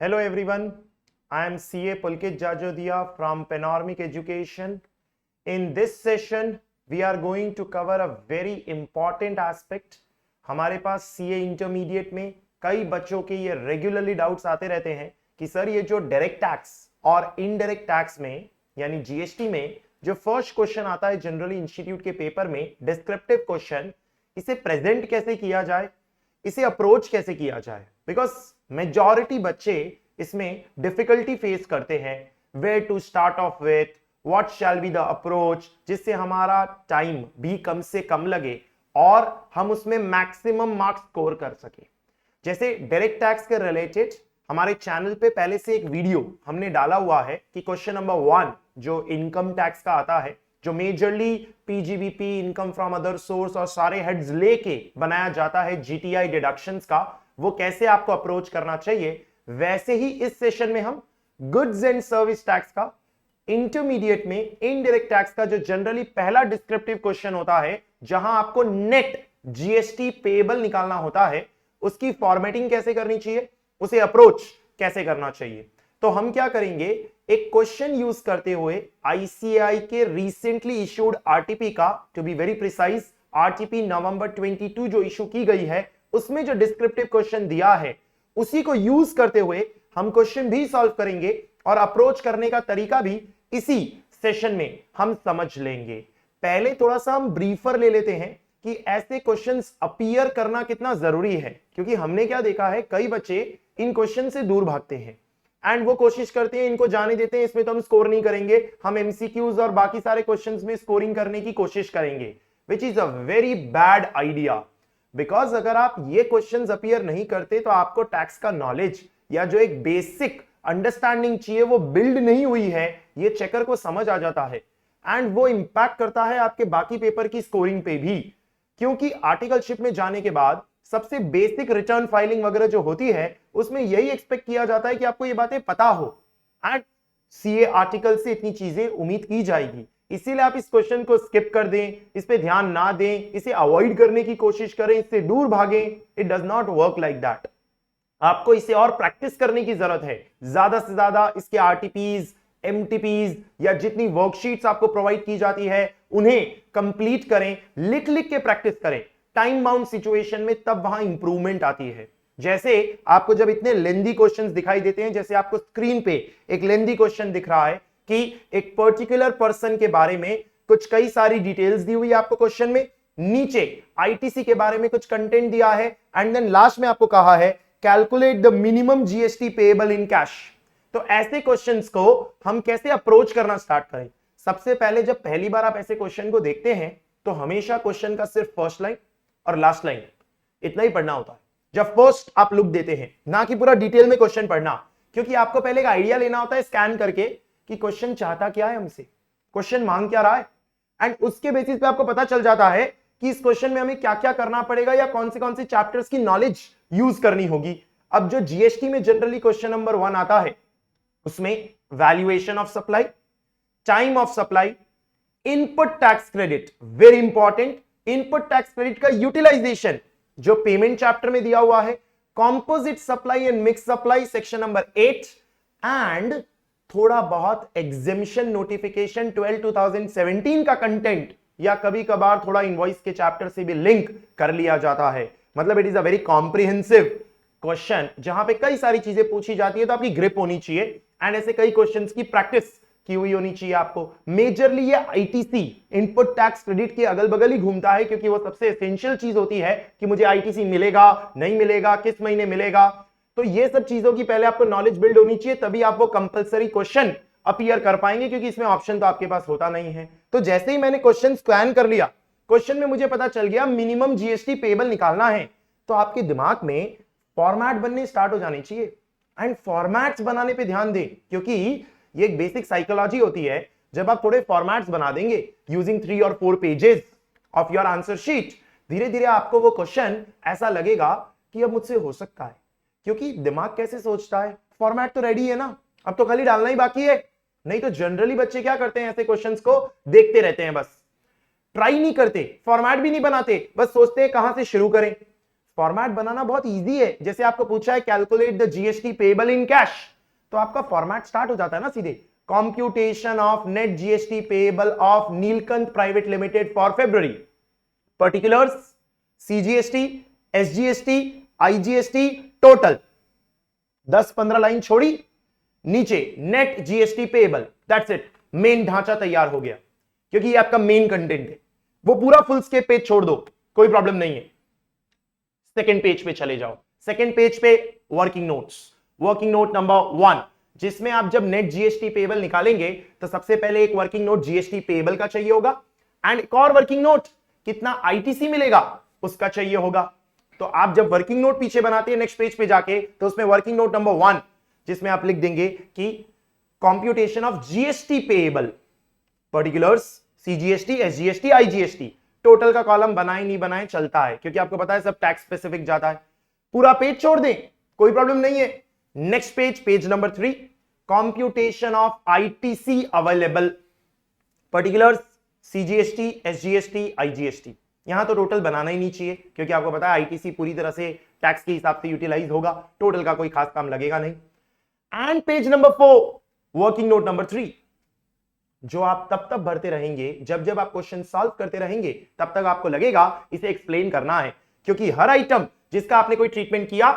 Hello everyone, I am CA Pulkit Jajodia from Panoramic Education. In this session, we are going to cover a very important aspect. हमारे पास CA Intermediate में कई बच्चों के ये regularly doubts आते रहते हैं कि सर ये जो डायरेक्ट टैक्स और इनडायरेक्ट टैक्स में यानी जीएसटी में जो फर्स्ट क्वेश्चन आता है जनरली इंस्टीट्यूट के पेपर में डिस्क्रिप्टिव क्वेश्चन, इसे प्रेजेंट कैसे किया जाए, इसे अप्रोच कैसे किया जाए, बिकॉज मेजॉरिटी बच्चे इसमें डिफिकल्टी फेस करते हैं. Where to start off with, what shall be the approach, जिससे हमारा टाइम भी कम से कम लगे और हम उसमें मैक्सिमम मार्क्स स्कोर कर सके. जैसे डायरेक्ट टैक्स के रिलेटेड हमारे चैनल पे पहले से एक वीडियो हमने डाला हुआ है कि क्वेश्चन नंबर 1 जो इनकम टैक्स का आता है, जो majorly PGBP, income from other source और सारे हेड्स लेके बनाया जाता है जीटीआई डिडक्शंस का, वो कैसे आपको अप्रोच करना चाहिए. वैसे ही इस सेशन में हम गुड्स एंड सर्विस टैक्स का, इंटरमीडिएट में इनडायरेक्ट टैक्स का जो जनरली पहला डिस्क्रिप्टिव क्वेश्चन होता है जहां आपको नेट जीएसटी पेएबल निकालना होता है, उसकी फॉर्मेटिंग कैसे करनी चाहिए, उसे अप्रोच कैसे करना चाहिए. तो हम क्या करेंगे, एक क्वेश्चन यूज करते हुए आईसीएआई के रिसेंटली इश्यूड आरटीपी का, to be very precise RTP November 22 जो इशू की गई है, उसमें जो डिस्क्रिप्टिव क्वेश्चन दिया है उसी को यूज करते हुए हम क्वेश्चन भी सॉल्व करेंगे और अप्रोच करने का तरीका भी इसी सेशन में हम समझ लेंगे. पहले थोड़ा सा हम ब्रीफर ले लेते हैं कि ऐसे क्वेश्चंस अपीयर करना कितना जरूरी है, क्योंकि हमने क्या देखा है, कई बच्चे इन क्वेश्चन से दूर भागते हैं एंड वो कोशिश करते हैं इनको जाने देते हैं, इसमें तो हम स्कोर नहीं करेंगे, हम एमसीक्यूज और बाकी सारे क्वेश्चंस में स्कोरिंग करने की कोशिश करेंगे, which is a very bad idea. Because अगर आप ये क्वेश्चंस अपीयर नहीं करते तो आपको टैक्स का नॉलेज या जो एक बेसिक अंडरस्टैंडिंग चाहिए वो बिल्ड नहीं हुई है, ये चेकर को समझ आ जाता है एंड वो इंपैक्ट करता है आपके बाकी पेपर की स्कोरिंग पे भी. क्योंकि आर्टिकलशिप में जाने के बाद सबसे बेसिक रिटर्न फाइलिंग वगैरह जो होती है उसमें यही एक्सपेक्ट किया जाता है कि आपको ये बातें पता हो एंड सीए आर्टिकल से इतनी चीजें उम्मीद की जाएगी. इसीलिए आप इस क्वेश्चन को स्किप कर दें, इस पे ध्यान ना दें, इसे अवॉइड करने की कोशिश करें, इससे दूर भागें. It does not work like that. आपको इसे और प्रैक्टिस करने की जरूरत है. ज्यादा से ज्यादा इसके आरटीपीज, एमटीपीज या जितनी वर्कशीट्स आपको प्रोवाइड की जाती है उन्हें कंप्लीट करें, लिख लिख के प्रैक्टिस करें. टाइम बाउंड सिचुएशन में तब वहां इंप्रूवमेंट आती है. जैसे आपको जब इतने लेंदी क्वेश्चंस दिखाई देते हैं, जैसे आपको स्क्रीन पे एक लेंदी क्वेश्चन दिख रहा है कि एक पर्टिकुलर पर्सन के बारे में कुछ कई सारी डिटेल्स दी हुई है आपको क्वेश्चन में, नीचे आईटीसी के बारे में कुछ कंटेंट दिया है एंड देन लास्ट में आपको कहा है calculate the minimum GST payable in cash. तो ऐसे क्वेश्चंस को हम कैसे अप्रोच करना स्टार्ट करें. सबसे पहले जब पहली बार आप ऐसे क्वेश्चन को देखते हैं तो हमेशा क्वेश्चन का सिर्फ फर्स्ट लाइन और लास्ट लाइन इतना ही पढ़ना होता है. जब फर्स्ट आप लुक देते हैं, ना कि पूरा डिटेल में क्वेश्चन पढ़ना, क्योंकि आपको पहले एक आइडिया लेना होता है स्कैन करके कि क्वेश्चन चाहता क्या है हमसे, क्वेश्चन मांग क्या रहा है, एंड उसके बेसिस पे आपको पता चल जाता है कि इस क्वेश्चन में हमें क्या क्या करना पड़ेगा या कौन से चैप्टर्स की नॉलेज यूज करनी होगी. अब जो जीएसटी में जनरली क्वेश्चन नंबर 1 आता है उसमें valuation of supply, time of supply, input tax credit, very important, input tax credit का यूटिलाइजेशन जो पेमेंट चैप्टर में दिया हुआ है, composite supply and mix supply section number 8 and थोड़ा बहुत एग्जेम्पशन नोटिफिकेशन 12/2017 का कंटेंट या कभी कभार थोड़ा इनवॉइस के चैप्टर से भी लिंक कर लिया जाता है. मतलब it is a very comprehensive question जहां पे कई सारी चीजें पूछी जाती है, तो आपकी ग्रिप होनी चाहिए एंड ऐसे कई क्वेश्चंस की प्रैक्टिस की हुई होनी चाहिए आपको. मेजरली ये आईटीसी इनपुट टैक्स क्रेडिट के अगल बगल ही घूमता है, क्योंकि वो सबसे एसेंशियल चीज होती है कि मुझे आईटीसी मिलेगा नहीं मिलेगा, किस महीने मिलेगा. तो ये सब चीजों की पहले आपको नॉलेज बिल्ड होनी चाहिए, तभी आप वो कंपलसरी क्वेश्चन अपीयर कर पाएंगे, क्योंकि इसमें ऑप्शन तो आपके पास होता नहीं है. तो जैसे ही मैंने क्वेश्चन स्कैन कर लिया, क्वेश्चन में मुझे पता चल गया मिनिमम जीएसटी पेएबल निकालना है, तो आपके दिमाग में फॉर्मेट बनने स्टार्ट हो जाने चाहिए एंड फॉर्मेट्स बनाने पे ध्यान दें, क्योंकि ये एक बेसिक साइकोलॉजी होती है. जब आप थोड़े फॉर्मेट्स बना देंगे यूजिंग 3 और 4 pages of your answer sheet, धीरे धीरे आपको वो क्वेश्चन ऐसा लगेगा कि अब मुझसे हो सकता है. क्योंकि दिमाग कैसे सोचता है, फॉर्मेट तो रेडी है ना, अब तो खाली डालना ही बाकी है. नहीं तो जनरली बच्चे क्या करते हैं, ऐसे क्वेश्चंस को देखते रहते हैं, बस ट्राई नहीं करते, फॉर्मेट भी नहीं बनाते, बस सोचते हैं कहां से शुरू करें. फॉर्मेट बनाना बहुत इजी है। जैसे आपको पूछा है calculate the GST payable in cash, तो आपका फॉर्मेट स्टार्ट हो जाता है ना सीधे, computation of net GST payable of Neelkanth private limited for February, particulars, CGST, SGST, IGST, total. 10-15 line छोड़ी, नीचे net GST payable, that's it. Main ढांचा तैयार हो गया, क्योंकि ये आपका मेन कंटेंट है। वो पूरा फुल स्केप पेज छोड़ दो, कोई प्रॉब्लम नहीं है। सेकंड पेज पे चले जाओ। सेकंड पेज पे working notes, working note number 1, जिसमें आप जब नेट जीएसटी पेबल निकालेंगे तो सबसे पहले एक वर्किंग नोट जीएसटी पेबल का चाहिए होगा, एंड एक और वर्किंग नोट कितना आईटीसी मिलेगा उसका चाहिए होगा। तो आप जब वर्किंग नोट पीछे बनाते हैं नेक्स्ट पेज पे जाके, तो उसमें वर्किंग नोट नंबर 1, जिसमें आप लिख देंगे कि computation of GST payable, particulars, CGST, SGST, IGST. Total का कॉलम बनाए नहीं बनाए चलता है, क्योंकि आपको पता है सब टैक्स स्पेसिफिक जाता है। पूरा पेज छोड़ दें, कोई प्रॉब्लम नहीं है। Next page, page number 3, computation of ITC available, particulars, CGST, SGST, IGST. यहां तो टोटल बनाना ही नहीं चाहिए, क्योंकि आपको पता है आईटीसी पूरी तरह से टैक्स के हिसाब से यूटिलाइज होगा, टोटल का कोई खास काम लगेगा नहीं। And page number 4, working note number 3, जो आप तब तक भरते रहेंगे जब जब आप क्वेश्चन सॉल्व करते रहेंगे, तब तक आपको लगेगा इसे एक्सप्लेन करना है, क्योंकि हर आइटम जिसका आपने कोई ट्रीटमेंट किया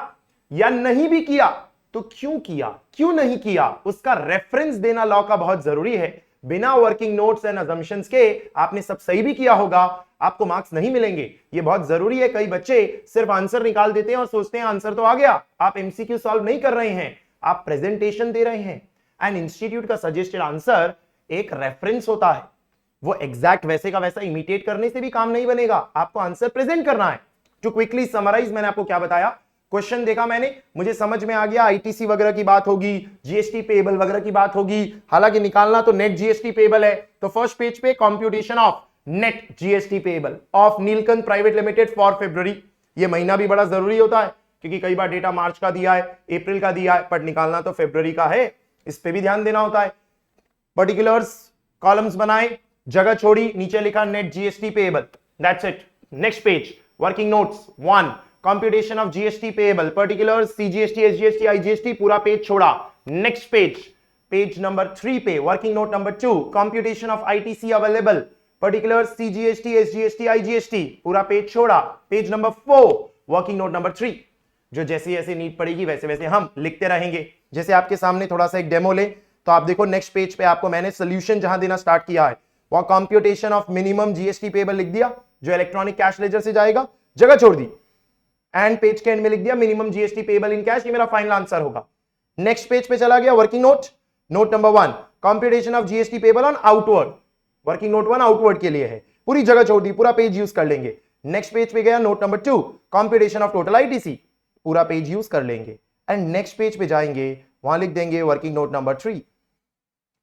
या नहीं भी किया, तो क्यों किया, क्यों नहीं किया, उसका रेफरेंस देना लॉ का बहुत जरूरी है। बिना वर्किंग नोट्स एंड अजम्पशंस के आपने सब सही भी किया होगा, आपको मार्क्स नहीं मिलेंगे। ये बहुत जरूरी है। कई बच्चे सिर्फ आंसर निकाल देते हैं और सोचते हैं आंसर तो आ गया। आप एमसीक्यू सॉल्व नहीं कर रहे हैं, आप प्रेजेंटेशन दे रहे हैं। एंड इंस्टीट्यूट का सजेस्टेड आंसर एक रेफरेंस होता है, वो एग्जैक्ट वैसे का वैसा इमिटेट करने से भी काम नहीं बनेगा, आपको आंसर प्रेजेंट करना है। टू क्विकली समराइज, मैंने आपको क्या बताया, क्वेश्चन देखा मैंने, मुझे समझ में आ गया आईटीसी वगैरह की बात होगी, जीएसटी पेएबल वगैरह की बात होगी, हालांकि निकालना तो नेट जीएसटी पेएबल है। तो फर्स्ट पेज पे computation of net GST payable of Neelkanth private limited for February। ये महीना भी बड़ा जरूरी होता है, क्योंकि कई बार डेटा मार्च का दिया है, अप्रैल का दिया है, बट निकालना तो February का है, इस पे भी ध्यान देना होता है। पर्टिकुलर्स, कॉलम्स बनाए, जगह छोड़ी, नीचे लिखा net GST payable, that's it. Next page, working notes 1, computation of GST payable, particulars, CGST, SGST, IGST, पूरा पेज छोड़ा। नेक्स्ट पेज, पेज नंबर 3 पे working note number 2, computation of ITC available, particulars, CGST, SGST, IGST, पूरा page छोड़ा। Page number 4, working note number 3, जो जैसे जैसे need पड़ेगी वैसे वैसे हम लिखते रहेंगे। जैसे आपके सामने थोड़ा सा एक डेमो ले, तो आप देखो नेक्स्ट पेज पे आपको मैंने सोल्यूशन जहां देना स्टार्ट किया है, वह computation of minimum GST payable लिख दिया, जो इलेक्ट्रॉनिक कैश लेजर से जाएगा, जगह छोड़ दी, एंड पेज के एंड में लिख दिया minimum GST payable in cash, ये मेरा फाइनल आंसर होगा। नेक्स्ट पेज पे चला गया, working note, note number 1, computation of GST payable on outward, working note 1 outward के लिए है, पूरी जगह छोड़ दी, पूरा पेज यूज कर लेंगे। नेक्स्ट पेज पे गया, note number 2, computation of total ITC, पूरा पेज यूज कर लेंगे। एंड नेक्स्ट पेज पे जाएंगे, वहां लिख देंगे वर्किंग नोट नंबर 3।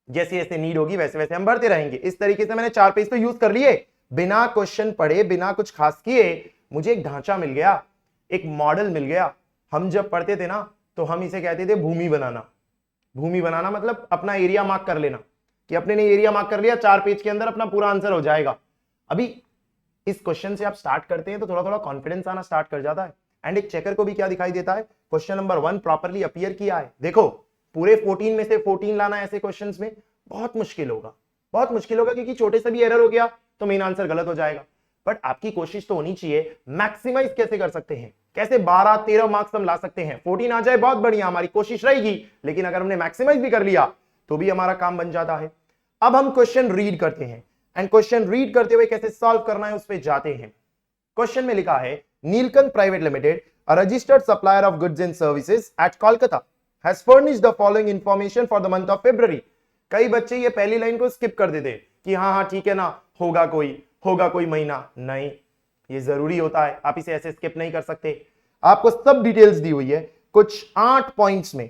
जैसे जैसे नीड होगी वैसे वैसे हम भरते रहेंगे। इस तरीके से मैंने 4 पेज तो यूज कर लिए, बिना क्वेश्चन पढ़े, बिना कुछ खास किए, मुझे एक ढांचा मिल गया, एक मॉडल मिल गया। हम जब पढ़ते थे ना, तो हम इसे कहते थे भूमि बनाना। भूमि बनाना मतलब अपना एरिया मार्क कर लेना, कि अपने ने एरिया मार्क कर लिया, 4 पेज के अंदर अपना पूरा आंसर हो जाएगा। अभी इस क्वेश्चन से आप स्टार्ट करते हैं तो थोड़ा थोड़ा कॉन्फिडेंस आना स्टार्ट कर जाता है। एंड एक चेकर को भी क्या दिखाई देता है, क्वेश्चन नंबर 1 प्रॉपर्ली अपीयर किया है। देखो, पूरे 14 में से 14 लाना ऐसे क्वेश्चंस में बहुत मुश्किल होगा, बहुत मुश्किल होगा, क्योंकि छोटे से भी एरर हो गया तो मेन आंसर गलत हो जाएगा। बट आपकी कोशिश तो होनी चाहिए, मैक्सिमाइज कैसे कर सकते हैं, कैसे 12-13 मार्क्स हम ला सकते हैं। 14 आ जाए बहुत बढ़िया, हमारी कोशिश रहेगी, लेकिन अगर हमने मैक्सिमाइज भी कर लिया तो भी हमारा काम बन जाता है। अब हम क्वेश्चन रीड करते हैं, एंड क्वेश्चन रीड करते हुए कैसे सॉल्व करना है उस पर जाते हैं। क्वेश्चन में लिखा है, Neelkanth private limited, a registered supplier of goods and services at Kolkata, has furnished the following information for the month of February। कई बच्चे ये पहली लाइन को स्किप कर देते कि हाँ हाँ ठीक है ना, होगा कोई महीना। नहीं, ये जरूरी होता है, आप इसे ऐसे स्किप नहीं कर सकते। आपको सब डिटेल्स दी हुई है, कुछ 8 पॉइंट्स में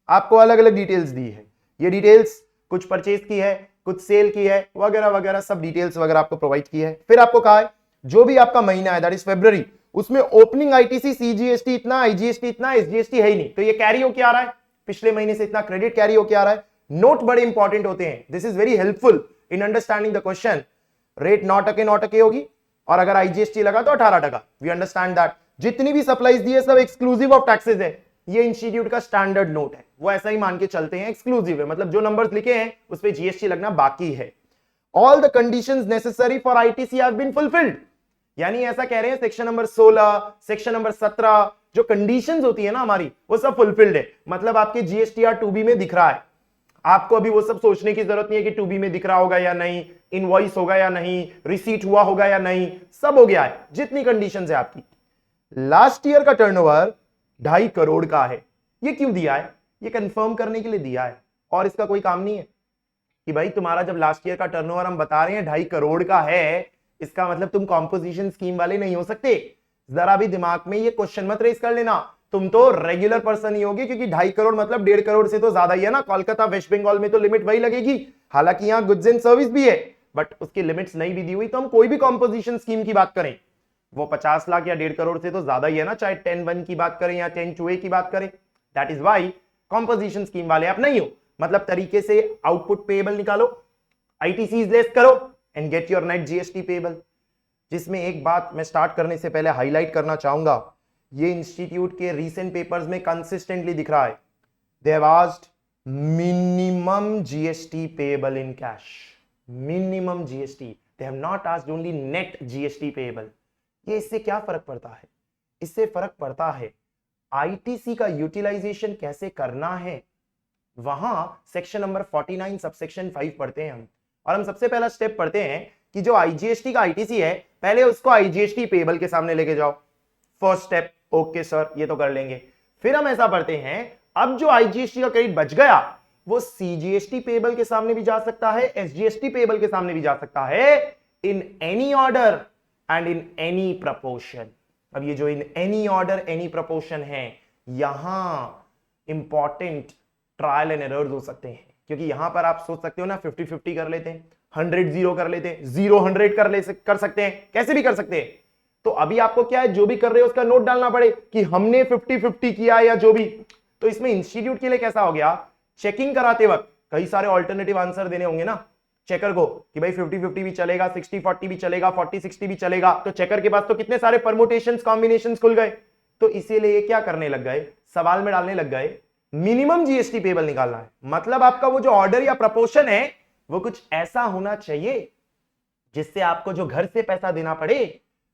आपको अलग अलग डिटेल्स दी है। ये डिटेल्स कुछ परचेज की है, कुछ सेल की है, वगैरह वगैरह, सब डिटेल्स वगैरह आपको प्रोवाइड की है। फिर आपको कहा है जो भी आपका महीना है, दैट इज February, उसमें ओपनिंग आईटीसी, सीजीएसटी इतना, आईजीएसटी इतना, एसजीएसटी है ही नहीं, तो ये कैरी होके आ रहा है, पिछले महीने से इतना क्रेडिट कैरी होके आ रहा है। नोट बड़े इंपॉर्टेंट होते हैं, this is very helpful in understanding the question. Rate 9% होगी, और अगर आईजीएसटी लगा तो 18%। We understand that. जितनी भी सप्लाईज दी है सब एक्सक्लूसिव ऑफ टैक्सेस है। ये इंस्टीट्यूट का स्टैंडर्ड नोट है, वो ऐसा ही मान के चलते हैं, एक्सक्लूसिव है, मतलब जो नंबर्स लिखे हैं उस पे जीएसटी लगना बाकी है। All the conditions necessary for ITC have been fulfilled. यानी ऐसा कह रहे हैं सेक्शन नंबर 16, सेक्शन नंबर 17 जो कंडीशंस होती है ना हमारी, वो सब फुलफिल्ड है। मतलब आपके जीएसटीआर 2B में दिख रहा है। आपको अभी वो सब सोचने की जरूरत नहीं है कि 2B में दिख रहा होगा या नहीं, इनवॉइस होगा या नहीं, रिसीट हुआ होगा या नहीं, सब हो गया है जितनी कंडीशंस है आपकी। लास्ट ईयर का टर्नओवर 2.5 करोड़ का है। ये क्यों दिया है? ये कंफर्म करने के लिए दिया है, और इसका कोई काम नहीं है कि भाई तुम्हारा जब लास्ट ईयर का टर्नओवर हम बता रहे हैं 2.5 करोड़ का है, इसका मतलब तुम कॉम्पोजिशन स्कीम वाले नहीं हो सकते। जरा भी दिमाग में ये क्वेश्चन मत रेस कर लेना, तुम तो रेगुलर पर्सन ही होगी, क्योंकि 2.5 करोड़ मतलब 1.5 करोड़ से तो ज्यादा ही है ना। कोलकाता वेस्ट बंगाल में तो लिमिट वही लगेगी, हालांकि यहाँ गुड्स एंड सर्विस भी है, बट उसकी लिमिट्स नहीं भी दी हुई। तो हम कोई भी कॉम्पोजिशन स्कीम की बात करें, वो 50 लाख या 1.5 करोड़ से तो ज्यादा ही है ना, चाहे 10(1) की बात करें या 10(2)A की बात करें। That is why composition scheme वाले आप नहीं हो। मतलब तरीके से आउटपुट पेएबल निकालो, आईटीसी लेस करो and get your net GST payable. जिसमें एक बात मैं स्टार्ट करने से पहले हाईलाइट करना चाहूंगा, ये इंस्टीट्यूट के रीसेंट पेपर्स में कंसिस्टेंटली दिख रहा है, they have asked minimum GST payable in cash, minimum GST, they have not asked only net GST payable. ये इससे क्या फर्क पड़ता है? इससे फर्क पड़ता है आईटीसी का यूटिलाइजेशन कैसे करना है। वहां सेक्शन नंबर 49 सबसेक्शन 5 पढ़ते हैं हम, और हम सबसे पहला स्टेप पढ़ते हैं कि जो आईजीएसटी का आईटीसी है, पहले उसको आईजीएसटी पेएबल के सामने लेके जाओ। फर्स्ट स्टेप, ओके सर ये तो कर लेंगे। फिर हम ऐसा पढ़ते हैं, अब जो आईजीएसटी का क्रेडिट बच गया वो सीजीएसटी पेएबल के सामने भी जा सकता है, एसजीएसटी पेएबल के सामने भी जा सकता है, in any order and in any proportion. अब ये जो in any order any proportion है, यहां इंपॉर्टेंट ट्रायल एंड एरर्स हो सकते हैं, क्योंकि यहां पर आप सोच सकते हो ना 50-50 कर लेते हैं, 100-0 कर लेते हैं, 0-100 कर सकते हैं, कैसे भी कर सकते हैं। तो अभी आपको क्या है, जो भी कर रहे हो उसका नोट डालना पड़े कि हमने 50-50 किया या जो भी। तो इसमें इंस्टीट्यूट के लिए कैसा हो गया, चेकिंग कराते वक्त कई सारे ऑल्टरनेटिव आंसर देने होंगे ना चेकर को कि भाई 50-50 भी चलेगा, 60-40 भी चलेगा, 40-60 भी चलेगा। तो चेकर के पास तो कितने सारे परमुटेशंस कॉम्बिनेशंस खुल गए। तो इसीलिए क्या करने लग गए, सवाल में डालने लग गए मिनिमम जीएसटी पेएबल निकालना है। मतलब आपका वो जो ऑर्डर या प्रपोर्शन है वो कुछ ऐसा होना चाहिए जिससे आपको जो घर से पैसा देना पड़े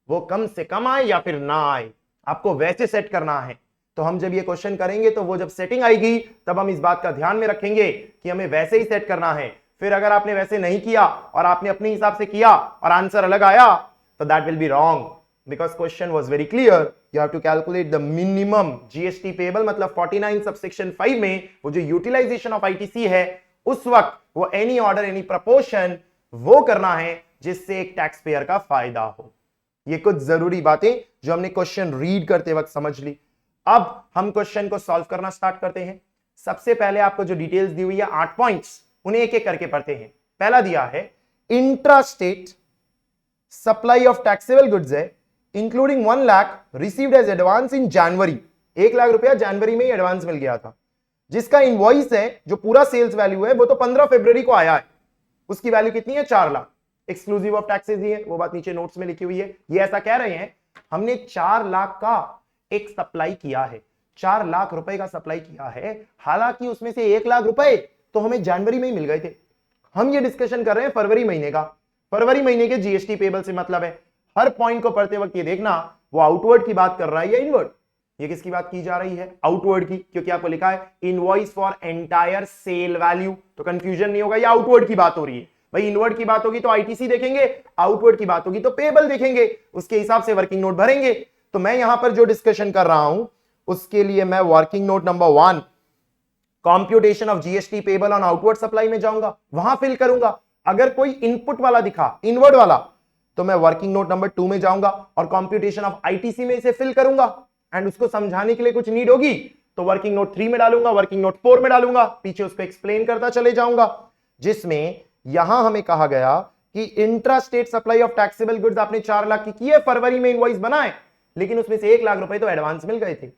वो कम से कम आए या फिर ना आए, आपको वैसे सेट करना है। तो हम जब ये क्वेश्चन करेंगे तो वो जब सेटिंग आएगी तब हम इस बात का ध्यान में रखेंगे कि हमें वैसे ही सेट करना है। फिर अगर आपने वैसे नहीं किया और आपने अपने हिसाब से किया और आंसर अलग आया तो that will be wrong, because question was very clear, you have to calculate the minimum GST payable. मतलब 49 सबसेक्शन 5 में वो जो यूटिलाइजेशन ऑफ आईटीसी है उस वक्त वो एनी ऑर्डर एनी प्रपोर्शन वो करना है जिससे एक टैक्स पेयर का फायदा हो। ये कुछ जरूरी बातें जो हमने क्वेश्चन रीड करते वक्त समझ ली। अब हम क्वेश्चन को सॉल्व करना स्टार्ट करते हैं। सबसे पहले आपको जो डिटेल्स दी हुई है 8 पॉइंट्स, उन्हें एक एक करके पढ़ते हैं। पहला दिया है intra state supply of taxable goods है including 1 lakh received as advance in January. 1 lakh रुपया जनवरी में ही एडवांस मिल गया था, जिसका इनवॉइस है जो पूरा सेल्स वैल्यू है वो तो 15 फरवरी को आया है। उसकी वैल्यू कितनी है, 4 लाख, एक्सक्लूसिव ऑफ टैक्सेस ही है, वो बात नीचे नोट्स में लिखी हुई है। ये ऐसा कह रहे हैं हमने 4 लाख का एक सप्लाई किया है, 4 लाख रुपए का सप्लाई किया है, हालांकि उसमें से 1 लाख रुपए तो हमें जनवरी में ही मिल गए थे। हम ये डिस्कशन कर रहे हैं फरवरी महीने का, फरवरी महीने के जीएसटी पेएबल से मतलब है। हर पॉइंट को पढ़ते वक्त ये देखना वो आउटवर्ड की बात कर रहा है या इनवर्ड। ये किसकी बात की जा रही है, आउटवर्ड की, क्योंकि आपको लिखा है invoice for entire sale value, तो कंफ्यूजन नहीं होगा, ये आउटवर्ड की बात हो रही है। भाई इनवर्ड की बात होगी तो आईटीसी देखेंगे, आउटवर्ड की बात होगी तो पेएबल देखेंगे, उसके हिसाब से वर्किंग नोट भरेंगे। तो मैं यहां पर जो डिस्कशन कर रहा हूं उसके लिए मैं working note number 1 computation of GST payable on outward supply में जाऊंगा, वहां फिल करूंगा। अगर कोई इनपुट वाला दिखा, इनवर्ड वाला, तो मैं वर्किंग नोट नंबर 2 में जाऊंगा और कंप्यूटेशन ऑफ आईटीसी में इसे फिल करूंगा। एंड उसको समझाने के लिए कुछ नीड होगी तो वर्किंग नोट 3 में डालूंगा, वर्किंग नोट 4 में डालूंगा, पीछे उसको एक्सप्लेन करता चले जाऊंगा। जिसमें यहां हमें कहा गया कि intra state supply of taxable goods आपने 4 लाख की है, फरवरी में इनवॉइस बनाए, लेकिन उसमें से 1 लाख रुपए तो एडवांस मिल गए थे।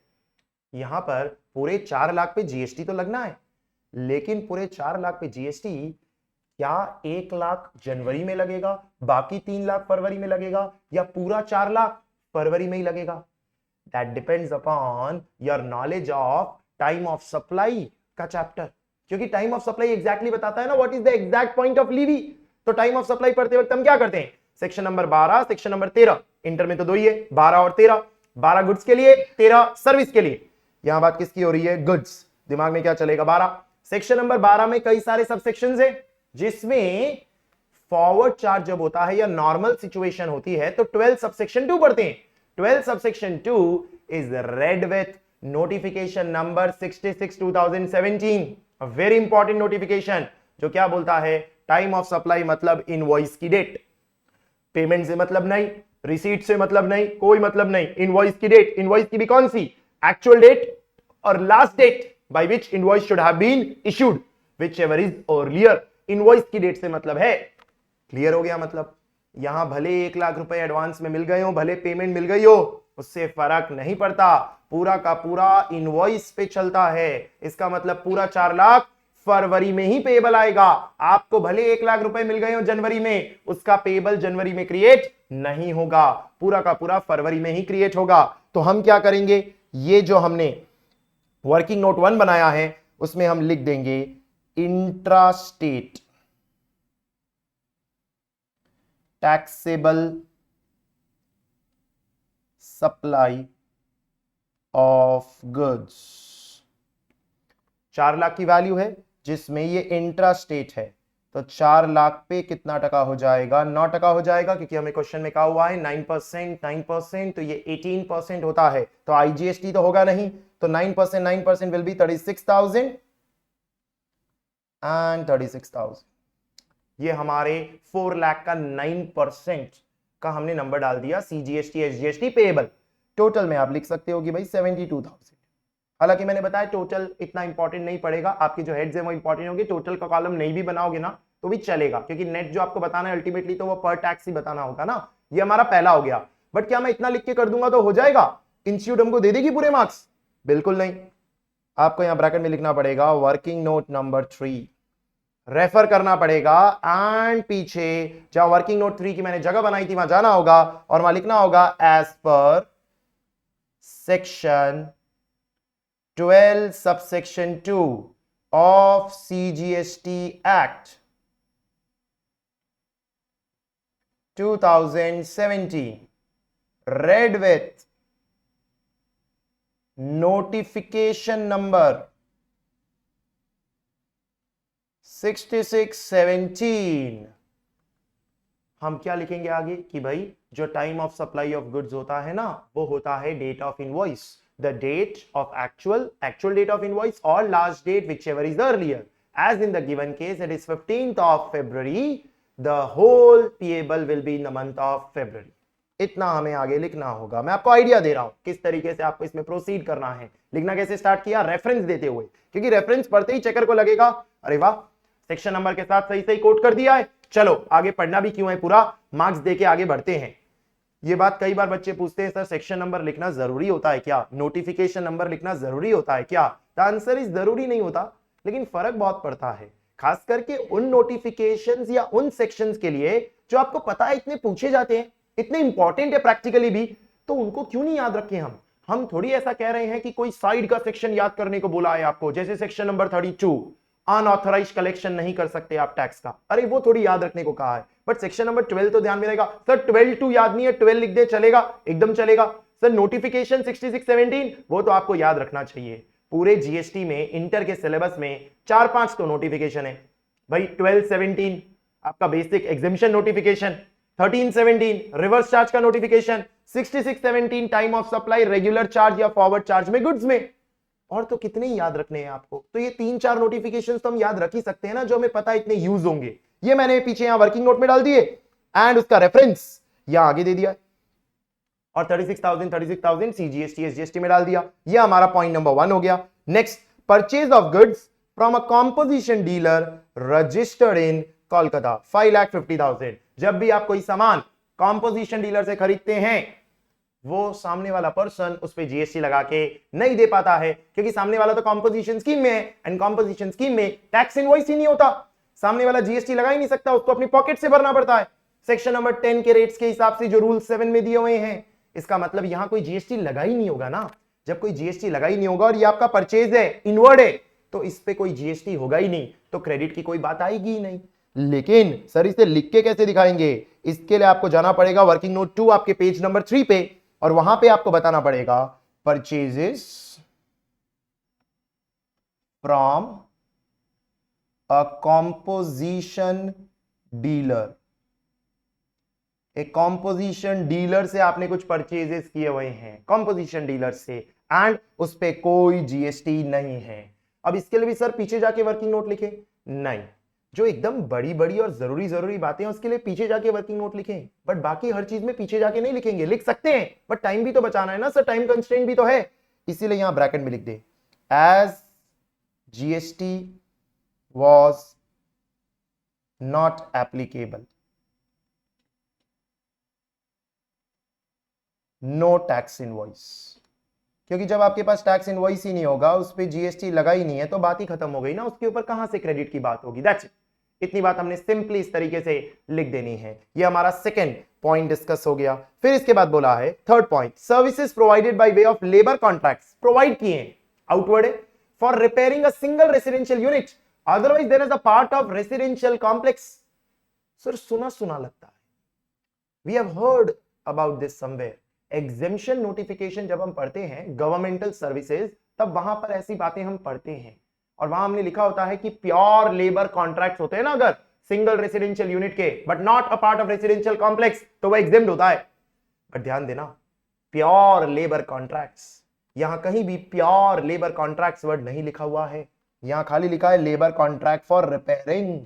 यहां पर पूरे 4 लाख पे जीएसटी तो लगना है, लेकिन पूरे 4 लाख पे जीएसटी क्या 1 लाख जनवरी में लगेगा, बाकी 3 लाख फरवरी में लगेगा, या पूरा 4 लाख फरवरी में ही लगेगा? That depends upon your knowledge of time of supply का चैप्टर, क्योंकि टाइम ऑफ सप्लाई एग्जैक्टली बताता है ना what is the exact point of levy. तो टाइम ऑफ सप्लाई पढ़ते वक्त हम क्या करते हैं, section number 12, section number 13, inter में तो दो ही है, 12 और 13, 12 गुड्स के लिए, 13 सर्विस के लिए। यहां बात किसकी हो रही है, गुड्स, दिमाग में क्या चलेगा 12। सेक्शन नंबर 12 में कई सारे सब सेक्शंस है, जिसमें फॉरवर्ड चार्ज जब होता है या नॉर्मल सिचुएशन होती है तो 12 सबसेक्शन 2 पढ़ते हैं। 12 subsection 2 is red with notification number 66/2017, a very important notification, जो क्या बोलता है, टाइम ऑफ सप्लाई मतलब इनवॉइस की डेट, पेमेंट से मतलब नहीं, रिसीट से मतलब नहीं, कोई मतलब नहीं, इनवॉइस की डेट, इनवॉइस की भी कौन सी, एक्चुअल डेट और last date by which invoice should have been issued, whichever is earlier, invoice की डेट से मतलब है। क्लियर हो गया? मतलब यहां भले 1 लाख रुपए एडवांस में मिल गए हो, भले पेमेंट मिल गई हो, उससे फर्क नहीं पड़ता, पूरा का पूरा इनवॉइस पे चलता है। इसका मतलब पूरा 4 लाख फरवरी में ही पेबल आएगा। आपको भले 1 लाख रुपए मिल गए हो जनवरी में, उसका पेबल जनवरी में क्रिएट नहीं होगा, पूरा का पूरा फरवरी में ही क्रिएट होगा। तो हम क्या करेंगे, ये जो हमने वर्किंग नोट 1 बनाया है उसमें हम लिख देंगे intrastate taxable supply of goods. 4 lakh की वैल्यू है जिसमें ये इंट्रास्टेट है, तो 4 लाख पे कितना टका हो जाएगा, 9% हो जाएगा, क्योंकि हमें क्वेश्चन में कहा हुआ है 9%, तो ये 18% होता है, तो आईजीएसटी तो होगा नहीं, तो 9% विल बी 36,000 एंड 36,000। ये हमारे 4 लाख का 9% का हमने नंबर डाल दिया, सीजीएसटी एसजीएसटी पेएबल। टोटल में आप लिख सकते हो कि भाई 72,000। हालांकि मैंने बताया टोटल इतना इंपॉर्टेंट नहीं पड़ेगा, आपके जो हेड्स हैं वो इंपॉर्टेंट होंगे, टोटल का कॉलम नहीं भी बनाओगे ना तो भी चलेगा, क्योंकि नेट जो आपको बताना है अल्टीमेटली तो वो पर टैक्स ही बताना होगा ना। ये हमारा पहला हो गया, बट क्या मैं इतना लिख के कर दूंगा तो हो जाएगा, इंस्टीट्यूट हमको दे देगी पूरे मार्क्स? बिल्कुल नहीं, आपको यहां ब्रैकेट में लिखना पड़ेगा वर्किंग नोट नंबर 3, रेफर करना पड़ेगा, एंड पीछे जहां वर्किंग नोट 3 की मैंने जगह बनाई थी वहां जाना होगा और वहां लिखना होगा as per section 12 subsection 2 of CGST Act 2017, read with notification number 6617। हम क्या लिखेंगे आगे कि भाई जो time of supply of goods होता है ना, वो होता है date of invoice, the date of actual date of invoice or last date, whichever is earlier. As in the given case, it is 15th of February. The whole payable will be in the month of February. इतना हमें आगे लिखना होगा। मैं आपको idea दे रहा हूं किस तरीके से आपको इसमें प्रोसीड करना है। लिखना कैसे स्टार्ट किया, रेफरेंस देते हुए, क्योंकि रेफरेंस पढ़ते ही चेकर को लगेगा अरे वाह सेक्शन नंबर के साथ सही सही कोट कर दिया है, चलो आगे पढ़ना भी क्यों है, पूरा मार्क्स देके आगे बढ़ते हैं। ये बात कई बार बच्चे पूछते हैं, सर सेक्शन नंबर लिखना जरूरी होता है क्या, नोटिफिकेशन नंबर लिखना जरूरी होता है क्या? द आंसर इज जरूरी नहीं होता, लेकिन फर्क बहुत पड़ता है, खास करके उन नोटिफिकेशंस या उन सेक्शंस के लिए जो आपको पता है इतने पूछे जाते हैं, इतने इंपॉर्टेंट है प्रैक्टिकली भी, तो उनको क्यों नहीं याद रखें हम थोड़ी ऐसा कह रहे हैं कि कोई साइड का सेक्शन याद करने को बोला है आपको, जैसे सेक्शन नंबर 32 अनऑथराइज्ड कलेक्शन नहीं कर सकते आप टैक्स का, अरे वो थोड़ी याद रखने को कहा है, बट सेक्शन नंबर 12 तो ध्यान में रहेगा। सर 12 याद नहीं है, 12 लिख दे चलेगा, एकदम चलेगा। सर नोटिफिकेशन 6617 वो तो आपको याद रखना चाहिए, पूरे जीएसटी में इंटर के सिलेबस में 4-5 तो नोटिफिकेशन है भाई। 1217 आपका basic exemption notification, 1317 reverse charge का notification, 6617 time of supply regular charge या फॉरवर्ड चार्ज में गुड्स में, और तो कितने ही याद रखने हैं आपको। तो ये 3-4 नोटिफिकेशंस तो हम याद रख ही सकते हैं ना, जो हमें पता है इतने यूज होंगे। ये मैंने पीछे यहां वर्किंग नोट में डाल दिए एंड उसका रेफरेंस यहां आगे दे दिया, और 36,000 सीजीएसटी एसजीएसटी में डाल दिया। ये हमारा पॉइंट नंबर 1 हो गया। Next, purchase of goods from a composition dealer registered in Kolkata 5,50,000। जब भी आप कोई सामान कॉम्पोजिशन डीलर से खरीदते हैं, वो सामने वाला पर्सन उस पे जीएसटी लगा के नहीं दे पाता है, क्योंकि सामने वाला तो कॉम्पोजिशन स्कीम में है, एंड कॉम्पोजिशन स्कीम में टैक्स इनवॉइस ही नहीं होता। सामने वाला जीएसटी लगा ही नहीं सकता, उसको अपनी पॉकेट से भरना पड़ता है सेक्शन नंबर 10 के रेट्स के हिसाब से जो रूल 7 में दिए हुए हैं। इसका मतलब यहां कोई जीएसटी लगा ही नहीं होगा ना। जब कोई जीएसटी लगा ही नहीं होगा और ये आपका परचेज है, इनवर्ड है, तो इस पे कोई जीएसटी होगा ही नहीं, तो क्रेडिट की कोई बात आएगी ही नहीं। लेकिन सर इसे लिख के कैसे दिखाएंगे? इसके लिए आपको जाना पड़ेगा वर्किंग नोट 2 आपके पेज नंबर 3 पे, और वहां पे आपको बताना पड़ेगा purchases from a composition dealer. एक कॉम्पोजिशन डीलर से आपने कुछ परचेजेस किए हुए हैं, कॉम्पोजिशन डीलर से, एंड उस पे कोई जीएसटी नहीं है। अब इसके लिए भी सर पीछे जाके वर्किंग नोट लिखे? नहीं, जो एकदम बड़ी बड़ी और जरूरी बातें हैं उसके लिए पीछे जाके वर्किंग नोट लिखें, बट बाकी हर चीज में पीछे जाके नहीं लिखेंगे। लिख सकते हैं बट टाइम भी तो बचाना है ना सर, टाइम कंस्ट्रेंट भी तो है, इसीलिए यहां ब्रैकेट में लिख दे as GST was not applicable, no tax invoice. क्योंकि जब आपके पास टैक्स इनवॉइस ही नहीं होगा, उस पे जीएसटी लगा ही नहीं है, तो बात ही खत्म हो गई ना, उसके ऊपर कहां से क्रेडिट की बात होगी। That's it. इतनी बात हमने सिंपली इस तरीके से लिख देनी है। ये हमारा सेकंड पॉइंट डिस्कस हो गया। फिर इसके बाद बोला है third point, services provided by way of labour contracts provide किए आउटवर्ड है for repairing a single residential unit, otherwise there is a part of residential complex. Sir सुना सुना लगता है, we have heard about this somewhere. Exemption notification जब हम पढ़ते हैं गवर्नमेंटल सर्विसेज, तब वहां पर ऐसी बातें हम पढ़ते हैं, और वहां हमने लिखा होता है कि प्योर लेबर कॉन्ट्रैक्ट्स होते हैं ना, अगर सिंगल रेसिडेंशियल यूनिट के, but not a part of residential complex, तो वो एग्जेम्प्ट होता है। बट ध्यान देना, प्योर लेबर कॉन्ट्रैक्ट्स, यहां कहीं भी प्योर लेबर कॉन्ट्रैक्ट्स वर्ड नहीं लिखा हुआ है, यहां खाली लिखा है लेबर कॉन्ट्रैक्ट फॉर रिपेयरिंग।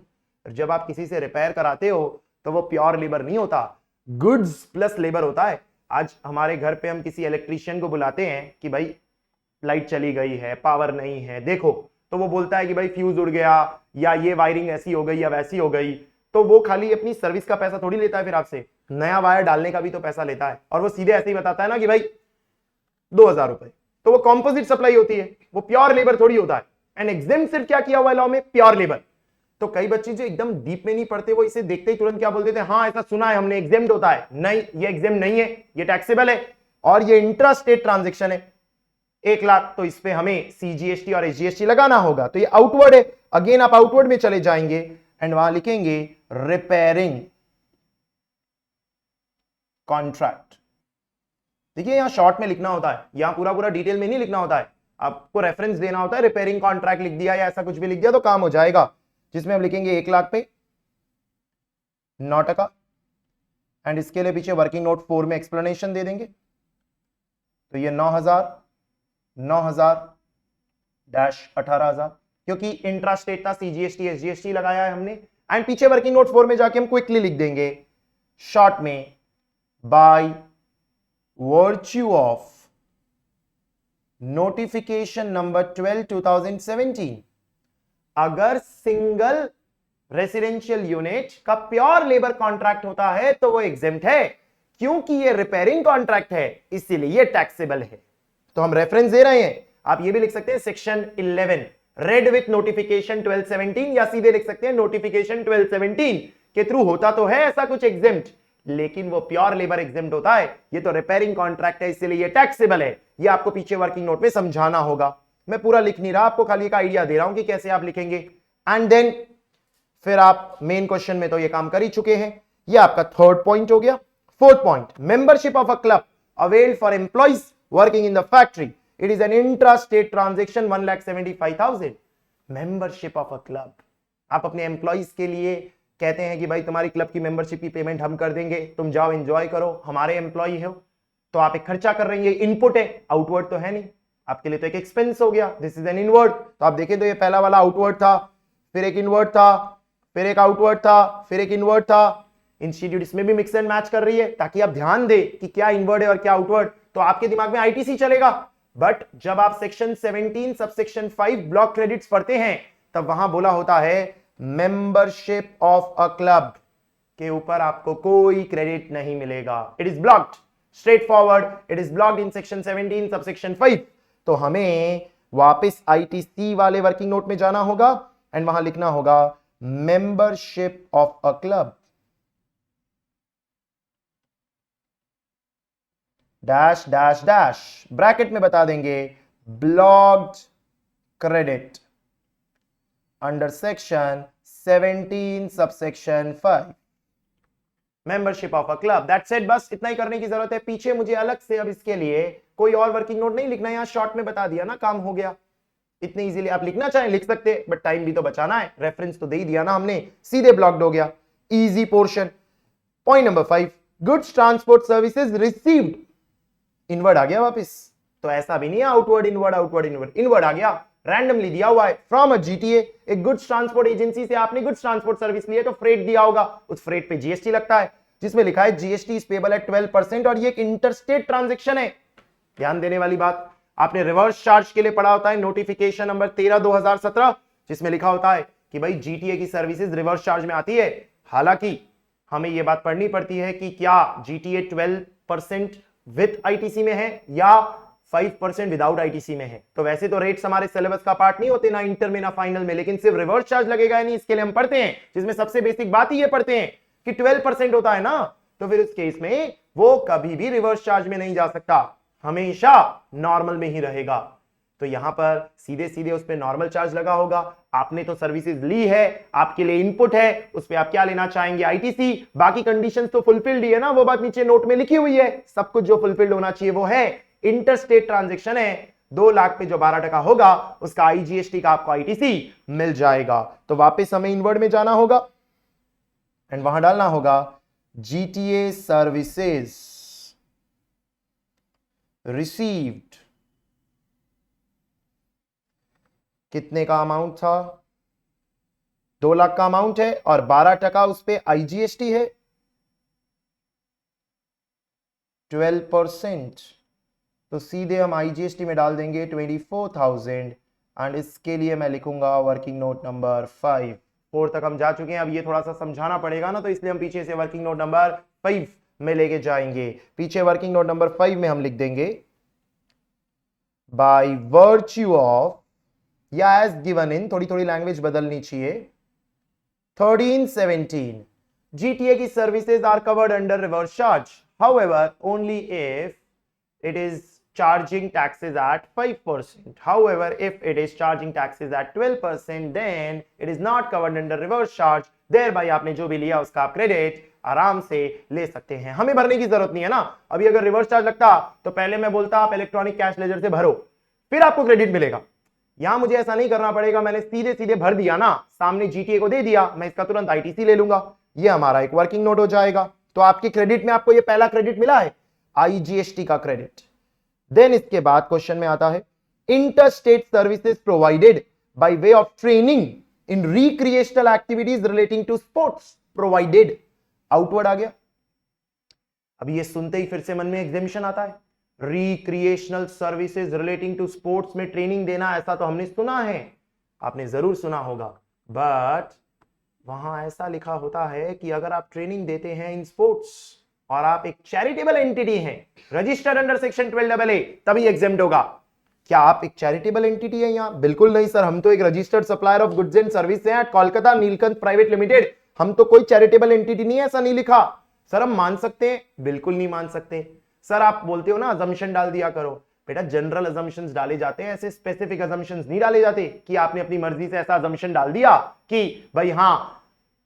जब आप किसी से रिपेयर कराते हो तो वो प्योर लेबर नहीं होता, गुड्स प्लस लेबर होता है। आज हमारे घर पे हम किसी इलेक्ट्रीशियन को बुलाते हैं कि भाई लाइट चली गई है, पावर नहीं है, देखो, तो वो बोलता है कि भाई फ्यूज उड़ गया, या ये वायरिंग ऐसी हो गई या वैसी हो गई, तो वो खाली अपनी सर्विस का पैसा थोड़ी लेता है, फिर आपसे नया वायर डालने का भी तो पैसा लेता है, और वो सीधे ऐसे ही बताता है ना कि भाई 2000 रुपए, तो वो कॉम्पोजिट सप्लाई होती है, वो प्योर लेबर थोड़ी होता है। एंड एग्जेम्प्ट सिर्फ क्या किया हुआ है लॉ में, प्योर लेबर। तो कई बच्चे जो एकदम डीप में नहीं पढ़ते, वो इसे देखते ही तुरंत क्या बोल देते हैं, हाँ ऐसा सुना है हमने, एग्जेम्प्ट होता है। नहीं, ये एग्जेम्प्ट नहीं है, ये टैक्सेबल है, और ये इंट्रा स्टेट ट्रांजेक्शन है। 1 लाख, तो इस पे हमें सीजीएसटी और एसजीएसटी लगाना होगा, तो ये आउटवर्ड है। अगेन आप आउटवर्ड में चले जाएंगे एंड वहां लिखेंगे रिपेयरिंग कॉन्ट्रैक्ट। देखिए यहां शॉर्ट में लिखना होता है, यहां पूरा पूरा डिटेल में नहीं लिखना होता है, आपको रेफरेंस देना होता है। रिपेयरिंग कॉन्ट्रैक्ट लिख दिया या ऐसा कुछ भी लिख दिया तो काम हो जाएगा, जिसमें हम लिखेंगे 1 लाख पे 9%, एंड इसके लिए पीछे वर्किंग नोट 4 में एक्सप्लेनेशन दे देंगे। तो ये 9,000 डैश 18,000, क्योंकि इंट्रा स्टेट था, सीजीएसटी एसजीएसटी लगाया है हमने, एंड पीछे वर्किंग नोट 4 में जाके हम क्विकली लिख देंगे शॉर्ट में, bye virtue of notification number 12 2017, अगर सिंगल रेसिडेंशियल यूनिट का प्योर लेबर कॉन्ट्रैक्ट होता है तो वो एग्जेम्प्ट है, क्योंकि ये रिपेयरिंग कॉन्ट्रैक्ट है इसीलिए ये टैक्सेबल है। तो हम रेफरेंस दे रहे हैं, आप ये भी लिख सकते हैं सेक्शन 11 रेड विथ नोटिफिकेशन 1217, या सीधे लिख सकते हैं नोटिफिकेशन 1217 के थ्रू होता तो है ऐसा कुछ एग्जेम्प्ट, लेकिन वो प्योर लेबर एग्जेम्प्ट होता है, ये तो रिपेयरिंग कॉन्ट्रैक्ट है इसीलिए ये टैक्सेबल है। ये आपको पीछे वर्किंग नोट में समझाना होगा, मैं पूरा लिख नहीं रहा, आपको खाली एक आइडिया दे रहा हूं कि कैसे आप लिखेंगे। एंड देन फिर आप मेन क्वेश्चन में तो ये काम कर ही चुके हैं। ये आपका थर्ड पॉइंट हो गया। Fourth point, membership of a club availed for employees working in the factory, it is an intra state transaction 1,75,000। Membership of a club, आप अपने एम्प्लॉइज के लिए कहते हैं कि भाई तुम्हारी क्लब की मेंबरशिप की पेमेंट हम कर देंगे, तुम जाओ एंजॉय करो, हमारे एम्प्लॉय हो, तो आप एक खर्चा कर रही है, इनपुट है, आउटवर्ड तो है नहीं, आपके लिए तो एक एक्सपेंस हो गया, दिस इज एन इनवर्ड। तो आप देखें तो ये पहला वाला आउटवर्ड था, फिर एक इनवर्ड था, फिर एक आउटवर्ड था, फिर एक इनवर्ड था। इंस्टीट्यूट इसमें भी मिक्स एंड मैच कर रही है ताकि आप ध्यान दे कि क्या इनवर्ड है और क्या आउटवर्ड, तो आपके दिमाग में आईटीसी चलेगा। बट जब आप सेक्शन 17 सबसेक्शन 5 ब्लॉक क्रेडिट्स पढ़ते हैं, तब वहां बोला होता है मेंबरशिप ऑफ अ क्लब के ऊपर आपको कोई क्रेडिट नहीं मिलेगा, it is blocked, straight forward, it is blocked in section 17 subsection 5। तो हमें वापस आईटीसी वाले वर्किंग नोट में जाना होगा एंड वहां लिखना होगा membership of a club dash dash dash, bracket में बता देंगे blocked credit under section 17 subsection 5 membership of a club. That's it, बस इतना ही करने की जरूरत है। पीछे मुझे अलग से अब इसके लिए कोई और वर्किंग नोट नहीं लिखना, यहां शॉर्ट में बता दिया ना, काम हो गया। इतने इजीली आप लिखना चाहें लिख सकते, बट टाइम भी तो बचाना है, रेफरेंस तो दे ही दिया ना हमने, सीधे ब्लॉक्ड हो गया, easy portion. Point number 5, goods transport services received, inward आ गया वापस, तो ऐसा भी नहीं है outward inward outward inward, inward आ गया, रैंडमली दिया हुआ है फ्रॉम अ जीटीए, एक गुड्स ट्रांसपोर्ट एजेंसी से आपने गुड्स ट्रांसपोर्ट सर्विस ली है तो फ्रेट दिया होगा, उस फ्रेट पे जीएसटी लगता है, जिसमें लिखा है जीएसटी इज पेबल एट 12%, और ये एक इंटरस्टेट ट्रांजैक्शन है। ध्यान देने वाली बात, आपने रिवर्स चार्ज के लिए पढ़ा होता है नोटिफिकेशन नंबर 13/2017, जिसमें लिखा होता है कि भाई जीटीए की सर्विसेज रिवर्स चार्ज में आती है। हालांकि हमें यह बात पढ़नी पड़ती है कि क्या जीटीए 12% विद आईटीसी में है या 5% विदाउट आईटीसी में है। तो वैसे तो रेट्स हमारे सिलेबस का पार्ट नहीं होते, ना इंटर में ना फाइनल में, लेकिन सिर्फ रिवर्स चार्ज लगेगा नहीं, इसके लिए हम पढ़ते हैं, जिसमें सबसे बेसिक बात ही ये पढ़ते हैं कि 12% होता है ना, तो फिर इस केस में वो कभी भी रिवर्स चार्ज में नहीं जा सकता, हमेशा नॉर्मल में ही रहेगा। तो यहां पर सीधे सीधे उस पर नॉर्मल चार्ज लगा होगा। आपने तो सर्विसेज ली है, आपके लिए इनपुट है, उस पर आप क्या लेना चाहेंगे, आईटीसी। बाकी कंडीशंस तो फुलफिल्ड ही है ना, वो बात नीचे नोट में लिखी हुई है, सब कुछ जो फुलफिल्ड होना चाहिए वो है। इंटरस्टेट ट्रांजैक्शन है, 2 लाख पे जो 12% होगा उसका आईजीएसटी का आपको आईटीसी मिल जाएगा। तो वापस हमें इनवर्ड में जाना होगा एंड वहां डालना होगा जीटीए सर्विसेज रिसीव्ड, कितने का अमाउंट था, 2 लाख का अमाउंट है और 12% उस पे आईजीएसटी है 12%, तो सीधे हम आईजीएसटी में डाल देंगे 24,000 एंड इसके लिए मैं लिखूंगा वर्किंग नोट नंबर 5। 4 तक हम जा चुके हैं, अब ये थोड़ा सा समझाना पड़ेगा ना, तो इसलिए हम पीछे से वर्किंग नोट नंबर 5 में लेके जाएंगे। पीछे वर्किंग नोट नंबर 5 में हम लिख देंगे बाय वर्च्यू ऑफ, या एज गिवन इन, थोड़ी थोड़ी लैंग्वेज बदलनी चाहिए, 1317 GTA की services are covered under reverse charge, however only if it is charging taxes at 5%. However, if it is charging taxes at 12%, then it is not covered under reverse charge. Thereby आपने जो भी लिया उसका आप credit आराम से ले सकते हैं, हमें भरने की जरूरत नहीं है ना। अभी अगर रिवर्स चार्ज लगता तो पहले मैं बोलता आप इलेक्ट्रॉनिक कैश लेजर से भरो, फिर आपको क्रेडिट मिलेगा। यहां मुझे ऐसा नहीं करना पड़ेगा, मैंने सीधे सीधे भर दिया ना, सामने जीटीए को दे दिया, मैं इसका तुरंत आईटीसी ले लूंगा, ये हमारा एक वर्किंग नोट हो जाएगा। तो आपके क्रेडिट में आपको ये पहला क्रेडिट मिला है, आईजीएसटी का क्रेडिट। देन इसके बाद क्वेश्चन में आता है interstate services provided by way of training in recreational activities relating to sports provided, outward आ गया। अब ये सुनते ही फिर से मन में एग्जामिशन आता है, recreational services relating to sports में ट्रेनिंग देना, ऐसा तो हमने सुना है, आपने जरूर सुना होगा, बट वहां ऐसा लिखा होता है कि अगर आप ट्रेनिंग देते हैं इन स्पोर्ट्स और आप एक चैरिटेबल एंटिटी हैं, रजिस्टर्ड अंडर सेक्शन 12AA, तभी एग्जेम्प्ट होगा। क्या आप एक चैरिटेबल एंटिटी है यहां? बिल्कुल नहीं सर, हम तो एक registered supplier of goods and service हैं at Kolkata Neelkanth private limited, हम तो कोई चैरिटेबल एंटिटी नहीं है, ऐसा नहीं लिखा। सर हम मान सकते हैं? बिल्कुल नहीं मान सकते। सर आप बोलते हो ना अजम्पशन डाल दिया करो, बेटा जनरल अजम्पशंस डाले जाते हैं, ऐसे स्पेसिफिक अजम्पशंस नहीं डाले जाते कि आपने अपनी मर्जी से ऐसा अजम्पशन डाल दिया कि भाई हां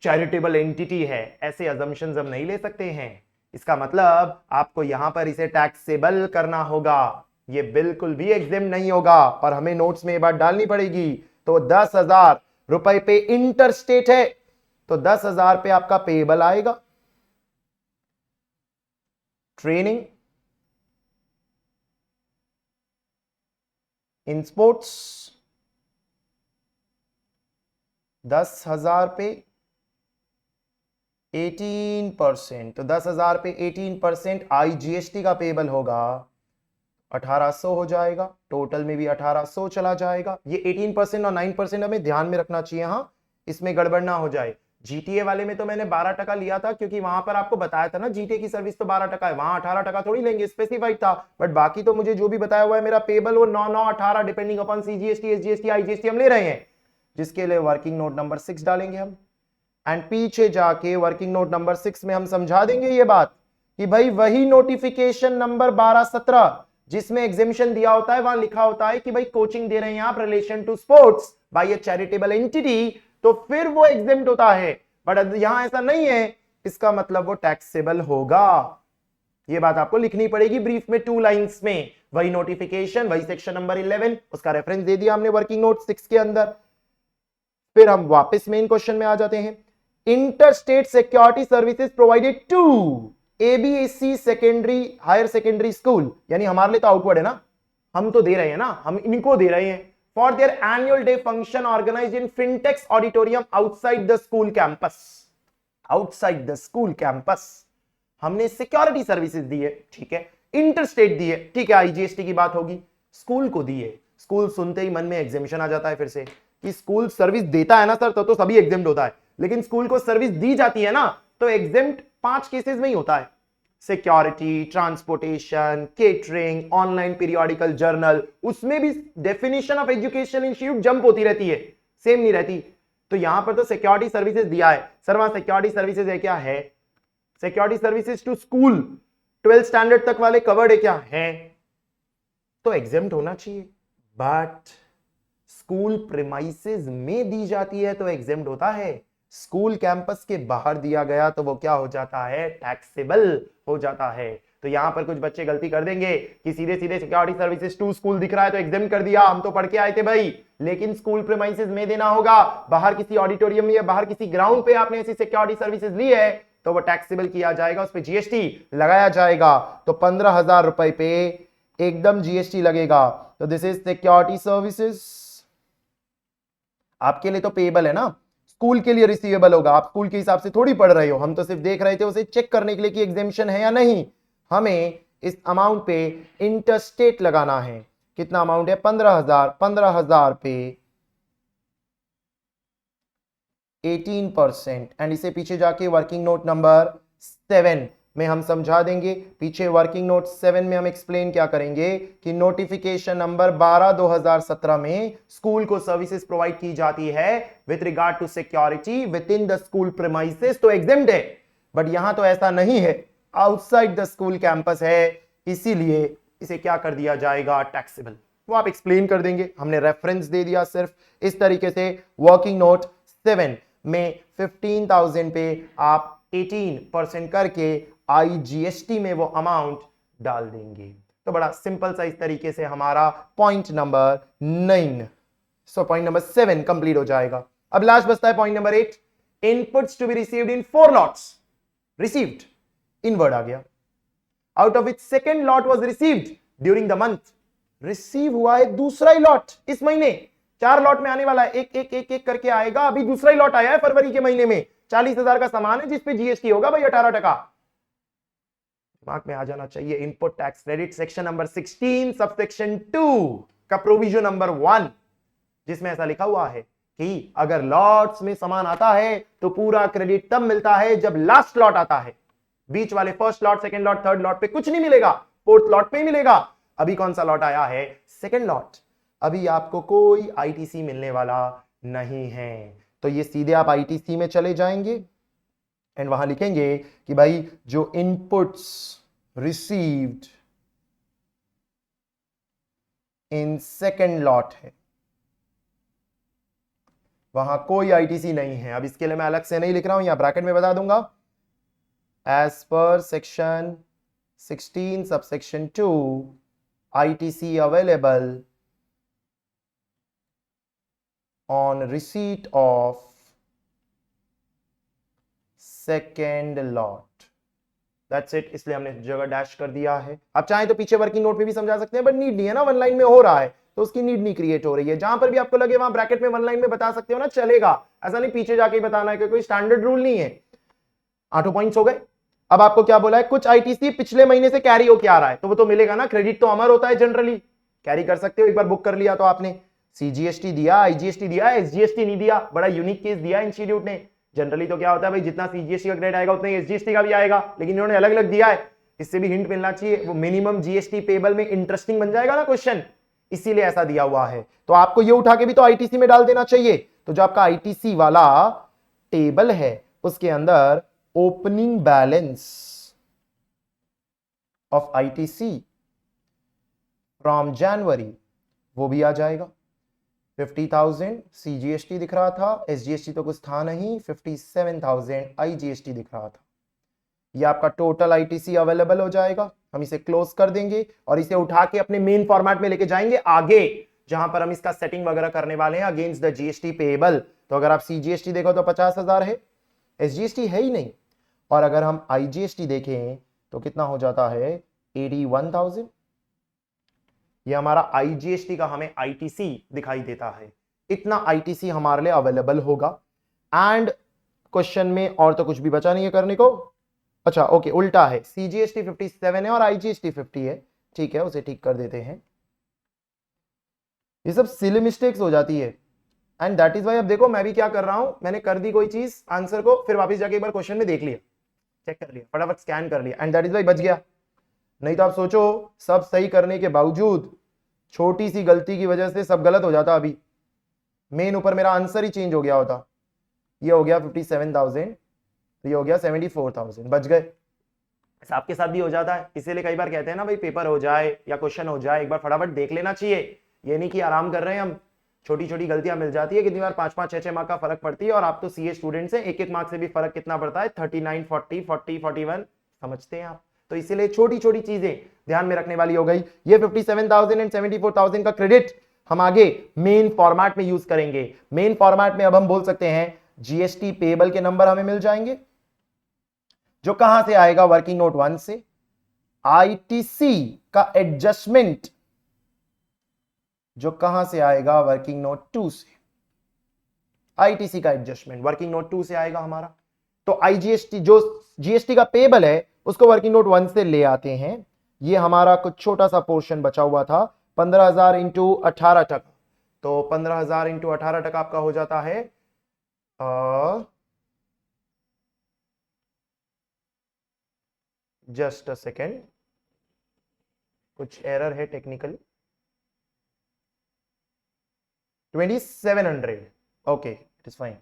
चैरिटेबल एंटिटी है, ऐसे अजम्पशंस हम नहीं ले सकते हैं। इसका मतलब आपको यहां पर इसे टैक्सेबल करना होगा, ये बिल्कुल भी एग्जेम्प्ट नहीं होगा, और हमें नोट्स में ये बात डालनी पड़ेगी। तो 10,000 रुपए पे इंटरस्टेट है, तो 10,000 पे आपका पेएबल आएगा। ट्रेनिंग इन स्पोर्ट्स 10,000 पे 18%, तो 10,000 पे 18% आईजीएसटी का पेबल होगा, 1800 हो जाएगा, टोटल में भी 1800 चला जाएगा। ये 18% और 9% हमें ध्यान में रखना चाहिए, हाँ इसमें गड़बड़ ना हो जाए। जीटीए वाले में तो मैंने 12% लिया था, क्योंकि वहां पर आपको बताया था ना जीटीए की सर्विस तो 12% है, वहां 18% थोड़ी लेंगे, स्पेसिफाइड था। बट बाकी तो मुझे जो भी बताया हुआ है मेरा पेबल वो 9, 18 depending upon CGST, SGST, IGST हम ले रहे हैं, जिसके लिए वर्किंग नोट नंबर 6 डालेंगे हम। एंड पीछे जाके वर्किंग नोट नंबर 6 में हम समझा देंगे ये बात कि भाई वही नोटिफिकेशन नंबर 12-17 जिसमें एग्जेम्पशन दिया होता है, वहां लिखा होता है कि भाई कोचिंग दे रहे हैं आप relation to sports by a charitable entity, तो फिर वो एग्जेम्प्ट होता है। बट यहां ऐसा नहीं है, इसका मतलब वो टैक्सेबल होगा। ये बात आपको लिखनी पड़ेगी ब्रीफ में 2 लाइंस में। वही नोटिफिकेशन, वही सेक्शन नंबर 11, उसका रेफरेंस दे दिया हमने वर्किंग नोट 6 के अंदर। फिर हम वापस मेन क्वेश्चन में आ जाते हैं। Inter state security services provided to ABSC secondary higher secondary school, यानी हमारे लिए तो आउटवर्ड है ना, हम तो दे रहे हैं ना, हम इनको दे रहे हैं, for their annual day function organized in Fintex auditorium outside the school campus. Outside the school campus हमने सिक्योरिटी सर्विसेज दी है, ठीक है, इंटर स्टेट दी है, ठीक है, आईजीएसटी की बात होगी, स्कूल को दी है। स्कूल सुनते ही मन में एग्जेम्पशन आ जाता है फिर से कि स्कूल सर्विस देता है ना सर, तो सभी एग्जेम्प्ट होता है, लेकिन स्कूल को सर्विस दी जाती है ना, तो एग्जेम्प्ट 5 केसेस में ही होता है, security, transportation, catering, online periodical journal, उसमें भी definition of education institute jump होती रहती है, सेम नहीं रहती। तो यहां पर तो सिक्योरिटी सर्विसेज दिया है सर, वहां सिक्योरिटी सर्विसेज है क्या? है। Security services to school 12th standard तक वाले कवर्ड है क्या? है, तो एग्जेम्प्ट होना चाहिए। बट स्कूल प्रीमाइसेस में दी जाती है तो एग्जेम्प्ट होता है, स्कूल कैंपस के बाहर दिया गया तो वो क्या हो जाता है? टैक्सेबल हो जाता है। तो यहां पर कुछ बच्चे गलती कर देंगे कि सीधे सीधे सिक्योरिटी सर्विसेज टू स्कूल दिख रहा है तो एग्जेम्प्ट कर दिया, हम तो पढ़ के आए थे भाई, लेकिन स्कूल प्रीमाइसेस में देना होगा, बाहर किसी ऑडिटोरियम में या बाहर किसी ग्राउंड पे आपने ऐसी सिक्योरिटी सर्विसेज ली है तो वो टैक्सेबल किया जाएगा, उस पर जीएसटी लगाया जाएगा। तो 15,000 रुपए पे एकदम जीएसटी लगेगा। तो दिस इज सिक्योरिटी सर्विसेज, आपके लिए तो पेएबल है ना, स्कूल के लिए रिसीवेबल होगा। आप स्कूल के हिसाब से थोड़ी पढ़ रहे हो, हम तो सिर्फ देख रहे थे उसे चेक करने के लिए कि एग्जेम्पशन है या नहीं। हमें इस अमाउंट पे इंटरस्टेट लगाना है। कितना अमाउंट है? 15,000। 15,000 पे 18% एंड इसे पीछे जाके वर्किंग नोट नंबर 7 में हम समझा देंगे। पीछे वर्किंग नोट 7 में हम एक्सप्लेन क्या करेंगे कि नोटिफिकेशन नंबर 12/2017 में स्कूल को सर्विसेज प्रोवाइड की जाती है with regard to security within the school premises, तो एग्जेम्प्ट है। बट यहां तो ऐसा नहीं है, आउटसाइड द स्कूल कैंपस है, इसीलिए इसे क्या कर दिया जाएगा? टैक्सेबल। वो आप एक्सप्लेन कर देंगे, हमने रेफरेंस दे दिया सिर्फ इस तरीके से। वर्किंग नोट 7 में 15,000 पे आप 18% करके आईजीएसटी में वो अमाउंट डाल देंगे। तो बड़ा सिंपल सा इस तरीके से हमारा point number 9, so point number 7 complete हो जाएगा। अब लास्ट बचता है point number 8, inputs to be received in 4 lots. Received inward आ गया, out of which second lot was received during the month. Receive हुआ है दूसरा ही लॉट इस महीने, 4 लॉट में आने वाला है, एक एक एक एक करके आएगा। अभी दूसरा ही लॉट आया है फरवरी के महीने में, 40,000 का सामान है जिसपे जीएसटी होगा भाई 18%। दिमाग में आ जाना चाहिए। Input tax credit section number 16 subsection 2 का प्रोविजन नंबर 1, जिसमें ऐसा लिखा हुआ है कि अगर लॉट्स में सामान आता है तो पूरा क्रेडिट तब मिलता है जब लास्ट लॉट आता है। बीच वाले first lot, second lot, third lot पे कुछ नहीं मिलेगा, फोर्थ लॉट पे ही मिलेगा। अभी कौन सा लॉट आया है? Second lot. अभी आपको कोई आईटीसी मिलने वाला नहीं है, तो ये सीधे आप आईटीसी में चले जाएंगे एंड वहां लिखेंगे कि भाई जो inputs received in second lot है वहां कोई आईटीसी नहीं है। अब इसके लिए मैं अलग से नहीं लिख रहा हूं, यहां ब्रैकेट में बता दूंगा, as per section 16 subsection 2 ITC available on receipt of second lot. That's it, इसलिए हमने जगह डैश कर दिया है। अब चाहे तो पीछे वर्किंग नोट में भी समझा सकते हैं, बट नीड नहीं है ना, वन लाइन में हो रहा है तो उसकी नीड नहीं क्रिएट हो रही है। जहां पर भी आपको लगे वहां ब्रैकेट में वन लाइन में बता सकते हो ना, चलेगा। ऐसा नहीं पीछे जाके बताना है, कि कोई स्टैंडर्ड रूल नहीं है। 8 पॉइंट्स हो गए। अब आपको क्या बोला है? कुछ आईटीसी पिछले महीने से कैरी होके आ रहा है तो वो तो मिलेगा ना, क्रेडिट तो अमर होता है, जनरली कैरी कर सकते हो। एक बार बुक कर लिया तो आपने सीजीएसटी दिया, आईजीएसटी दिया, एसजीएसटी नहीं दिया, बड़ा यूनिक केस दिया इंस्टीट्यूट ने। जनरली तो क्या होता है भाई, जितना सीजीएसटी का क्रेडिट आएगा उतना ही एसजीएसटी का भी आएगा, लेकिन इन्होंने अलग अलग दिया है। इससे भी हिंट मिलना चाहिए, वो मिनिमम जीएसटी पेबल में इंटरेस्टिंग बन जाएगा ना क्वेश्चन, इसीलिए ऐसा दिया हुआ है। तो आपको ये उठा के भी तो आईटीसी में डाल देना चाहिए। तो जो आपका आईटीसी वाला टेबल है उसके अंदर opening balance of ITC from January वो भी आ जाएगा। 50,000 सीजीएसटी दिख रहा था, एसजीएसटी तो कुछ था नहीं, 57,000 आईजीएसटी दिख रहा था। ये आपका टोटल आईटीसी अवेलेबल हो जाएगा। हम इसे क्लोज कर देंगे और इसे उठा के अपने मेन फॉर्मेट में लेके जाएंगे आगे, जहां पर हम इसका सेटिंग वगैरह करने वाले हैं अगेंस्ट द जीएसटी पेएबल। तो अगर आप सीजीएसटी देखो तो 50,000 है, एसजीएसटी है ही नहीं। और अगर हम आईजीएसटी देखें तो कितना हो जाता है, 81,000। ये हमारा आईजीएसटी का हमें आईटीसी दिखाई देता है। इतना आईटीसी हमारे लिए अवेलेबल होगा। एंड क्वेश्चन में और तो कुछ भी बचा नहीं है करने को। अच्छा ओके, उल्टा है, सीजीएसटी 57 है और आईजीएसटी 50 है। ठीक है, उसे ठीक कर देते हैं। ये सब सिली मिस्टेक्स हो जाती है एंड दैट इज वाई। अब देखो मैं भी क्या कर रहा हूं, मैंने कर दी कोई चीज आंसर को, फिर वापस जाके एक बार क्वेश्चन में देख लिया, चेक कर लिया, फटाफट स्कैन कर लिया एंड दैट इज वाई बच गया। नहीं तो आप सोचो सब सही करने के बावजूद छोटी सी गलती की वजह से सब गलत हो जाता। अभी मेन ऊपर मेरा आंसर ही चेंज हो गया होता। ये हो गया 57,000, ये हो गया 74,000, बच गए। ऐसा आपके साथ भी हो जाता है, इसीलिए कई बार कहते हैं ना भाई पेपर हो जाए या क्वेश्चन हो जाए एक बार फटाफट देख लेना चाहिए। ये नहीं कि आराम कर रहे हैं हम, छोटी छोटी गलतियां मिल जाती है, कितनी बार 5-5 6-6 मार्क का फर्क पड़ती है। और आप तो सीए स्टूडेंट्स हैं, एक एक मार्क से भी फर्क कितना पड़ता है, 39 40 40 41 समझते हैं आप। तो इसीलिए छोटी छोटी चीजें ध्यान में रखने वाली हो गई। ये 57,000 एंड 74,000 का क्रेडिट हम आगे मेन फॉर्मेट में यूज करेंगे। मेन फॉर्मेट में अब हम बोल सकते हैं जीएसटी पेएबल के नंबर हमें मिल जाएंगे, जो कहां से आएगा, वर्किंग नोट 1 से। आईटीसी का एडजस्टमेंट जो कहां से आएगा, वर्किंग नोट 2 से। आईटीसी का एडजस्टमेंट वर्किंग नोट 2 से आएगा हमारा। तो आईजीएसटी जो जीएसटी का पेएबल है उसको वर्किंग नोट 1 से ले आते हैं। ये हमारा कुछ छोटा सा पोर्शन बचा हुआ था, 15,000 इंटू 18 टका। तो 15,000 इंटू 18 टका आपका हो जाता है जस्ट अ सेकेंड, कुछ एरर है technically, 2700। Okay it is fine.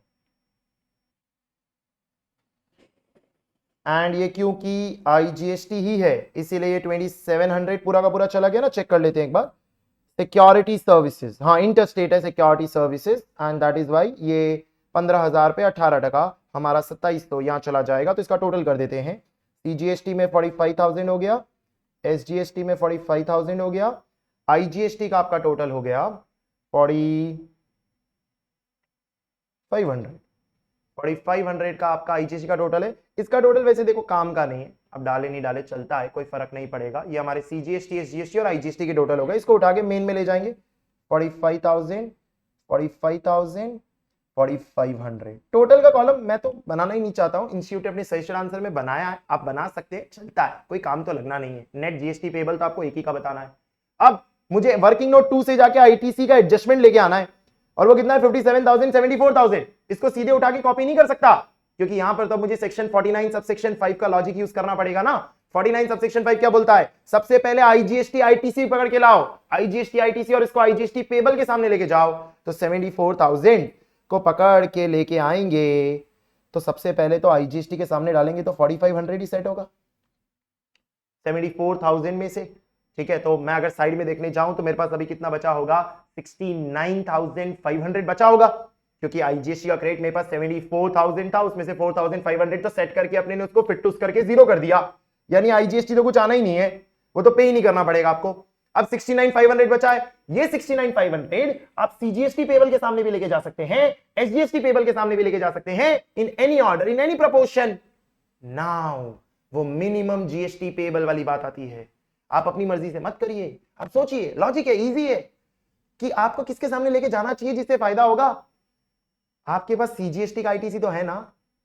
And ये क्योंकि आईजीएसटी ही है इसीलिए ये 2700 पूरा का पूरा चला गया ना। चेक कर लेते हैं एक बार। सिक्योरिटी सर्विसेज, हाँ इंटरस्टेट है security services and that is why ये 15,000 पे 18 टका हमारा 27 तो यहां चला जाएगा। तो इसका टोटल कर देते हैं। सीजीएसटी में 45,000 हो गया, एसजीएसटी में 45,000 हो गया, आईजीएसटी का आपका टोटल हो गया 4,500 का आपका आईजीएसटी का टोटल है। इसका टोटल वैसे देखो काम का नहीं है, अब डाले नहीं डाले चलता है, कोई फर्क नहीं पड़ेगा। ये हमारे सीजीएसटी एसजीएसटी और आईजीएसटी के टोटल होगा। इसको उठा के मेन में ले जाएंगे। 45,000 45,000 4,500 टोटल का कॉलम मैं तो बनाना ही नहीं चाहता हूं। इंस्टीट्यूट अपने सजेशन आंसर में बनाया है, आप बना सकते हैं, चलता है, कोई काम तो लगना नहीं है। नेट जीएसटी पेएबल तो आपको एक ही का बताना है। अब मुझे वर्किंग नोट 2 से जाके आईटीसी का एडजस्टमेंट लेके आना है और वो कितना है 57,000 74,000। इसको सीधे उठा के कॉपी नहीं कर सकता क्योंकि यहां पर तो मुझे सेक्शन 49 सबसेक्शन 5 का लॉजिक यूज करना पड़ेगा ना। 49 सबसेक्शन 5 क्या बोलता है, सबसे पहले आईजीएसटी आईटीसी पकड़ के लाओ, आईजीएसटी आईटीसी और इसको आईजीएसटी पेएबल के सामने लेके जाओ। तो 74,000 को पकड़ के लेके आएंगे तो सबसे पहले तो आईजीएसटी के सामने डालेंगे तो 4,500 ही सेट होगा 74,000 में से। ठीक है, तो मैं अगर साइड में देखने जाऊं तो मेरे पास अभी कितना बचा होगा, 69,500 बचा होगा क्योंकि आईजीएसटी का क्रेडिट मेरे पास 74,000 था, उसमें से 4,500 तो सेट करके अपने ने उसको फिट टूस करके जीरो कर दिया। यानी आईजीएसटी तो कुछ आना ही नहीं है, वो तो पे ही नहीं करना पड़ेगा आपको। अब 69,500 बचा है। ये 69,500 आप सीजीएसटी पेएबल के सामने भी लेके जा सकते हैं, एसजीएसटी पेएबल के सामने भी लेके जा सकते हैं, in any order in any proportion. Now वो मिनिमम जीएसटी पेएबल वाली बात आती है। आप अपनी मर्जी से मत करिए, आप सोचिए, लॉजिक है, इजी है कि आपको किसके सामने लेके जाना चाहिए जिससे फायदा होगा। आपके पास सीजीएसटी का आईटीसी तो है ना,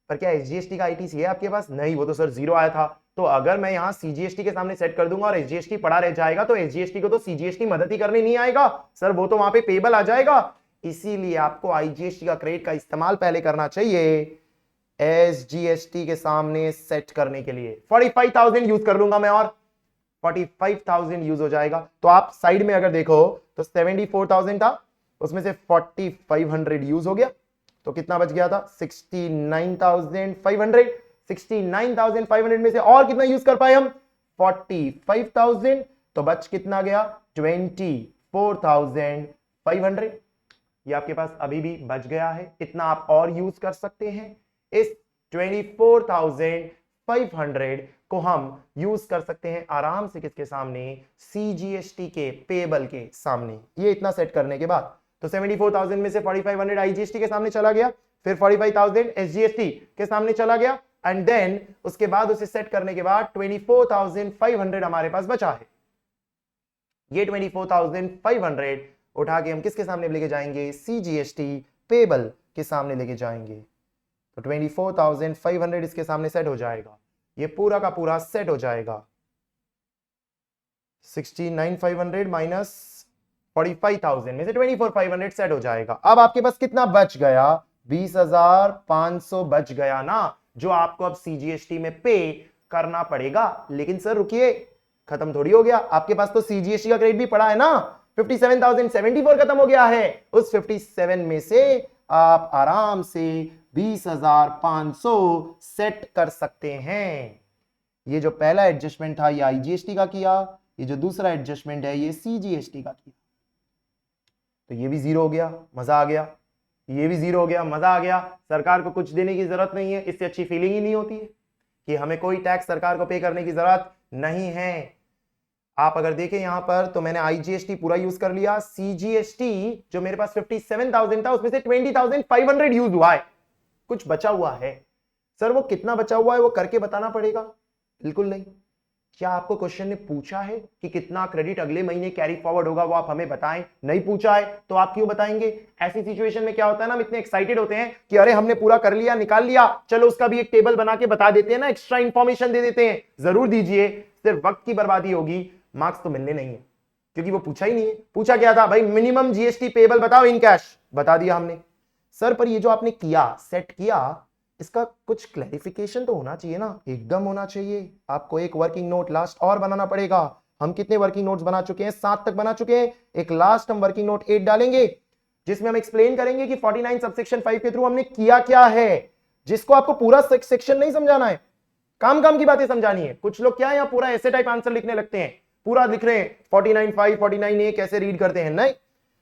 पर क्या एसजीएसटी का आईटीसी है आपके पास? नहीं, वो तो सर जीरो आया था। तो अगर मैं यहां सीजीएसटी के सामने सेट कर दूंगा और एसजीएसटी पड़ा रह जाएगा तो एसजीएसटी को तो सीजीएसटी मदद ही करने नहीं आएगा सर, वो तो वहां पे पेएबल आ जाएगा। इसीलिए आपको आईजीएसटी का क्रेडिट का इस्तेमाल पहले करना चाहिए एसजीएसटी के सामने सेट करने के लिए। 45,000 यूज कर लूंगा मैं और 45,000 यूज हो जाएगा। तो आप साइड में अगर देखो तो 74,000 था, उसमें से 4,500 यूज हो गया। तो कितना बच गया था 69,500। 69,500 में से और कितना यूज कर पाए हम 45,000, तो बच कितना गया 24,500। ये आपके पास अभी भी बच गया है, इतना आप और यूज कर सकते हैं। इस 24,500 को हम यूज कर सकते हैं आराम से किसके सामने, सीजीएसटी के पेबल के सामने। ये इतना सेट करने के बाद तो 74,000 में से 4,500 आईजीएसटी के सामने चला गया, फिर 45,000 एसजीएसटी के सामने चला गया, एंड देन उसके बाद उसे सेट करने के बाद 24,500 हमारे पास बचा है। ये 24,500 उठा के हम किसके सामने लेके जाएंगे, सीजीएसटी पेबल के सामने लेके जाएंगे। तो 24,500 इसके सामने सेट हो जाएगा, ये पूरा का पूरा सेट हो जाएगा। 69,500 माइनस 45,000 में से 24,500 सेट हो जाएगा। अब आपके पास कितना बच गया, 20,500 बच गया ना, जो आपको अब सीजीएसटी में पे करना पड़ेगा। लेकिन सर रुकिए, खत्म थोड़ी हो गया, आपके पास तो सीजीएसटी का क्रेडिट भी पड़ा है ना, 57,074 खत्म हो गया है। उस 57 में से आप आराम से 20,500 सेट कर सकते हैं। ये जो पहला एडजस्टमेंट था ये आईजीएसटी का किया, ये जो दूसरा एडजस्टमेंट है ये सीजीएसटी का किया। तो ये भी जीरो हो गया, मजा आ गया, ये भी जीरो हो गया, मजा आ गया। सरकार को कुछ देने की जरूरत नहीं है, इससे अच्छी फीलिंग ही नहीं होती है कि हमें कोई टैक्स सरकार को पे करने की जरूरत नहीं है। आप अगर देखें यहां पर तो मैंने आईजीएसटी पूरा यूज कर लिया, सीजीएसटी जो मेरे पास 57,000 था उसमें से 20,500 यूज हुआ है, कुछ बचा हुआ है। सर वो कितना बचा हुआ है वो करके बताना पड़ेगा? बिल्कुल नहीं। क्या आपको क्वेश्चन ने पूछा है कि कितना क्रेडिट अगले महीने कैरी फॉरवर्ड होगा, वो आप हमें बताएं? नहीं पूछा है तो आप क्यों बताएंगे? ऐसी सिचुएशन में क्या होता है ना, हम इतने एक्साइटेड होते हैं कि अरे हमने पूरा कर लिया, निकाल लिया, चलो उसका भी एक टेबल बना के बता देते हैं ना, एक्स्ट्रा इंफॉर्मेशन दे देते हैं। जरूर दीजिए, सिर्फ वक्त की बर्बादी होगी, मार्क्स तो मिलने नहीं है, क्योंकि वो पूछा ही नहीं है। पूछा क्या था भाई, मिनिमम जीएसटी पेबल बताओ इन कैश, बता दिया हमने। सर पर ये जो आपने किया, सेट किया, इसका कुछ क्लैरिफिकेशन तो होना चाहिए ना, एकदम होना चाहिए। आपको एक वर्किंग नोट लास्ट और बनाना पड़ेगा। हम कितने वर्किंग नोट्स बना चुके हैं, 7 तक बना चुके हैं। एक लास्ट हम वर्किंग नोट 8 डालेंगे जिसमें हम एक्सप्लेन करेंगे कि 49 सबसेक्शन 5 के थ्रू हमने किया क्या है, जिसको आपको पूरा सेक्शन नहीं समझाना है, काम काम की बातें समझानी है। कुछ लोग क्या है यहाँ पूरा ऐसे टाइप आंसर लिखने लगते हैं, पूरा लिख रहे हैं 49(5), 49(a) कैसे रीड करते हैं। नहीं,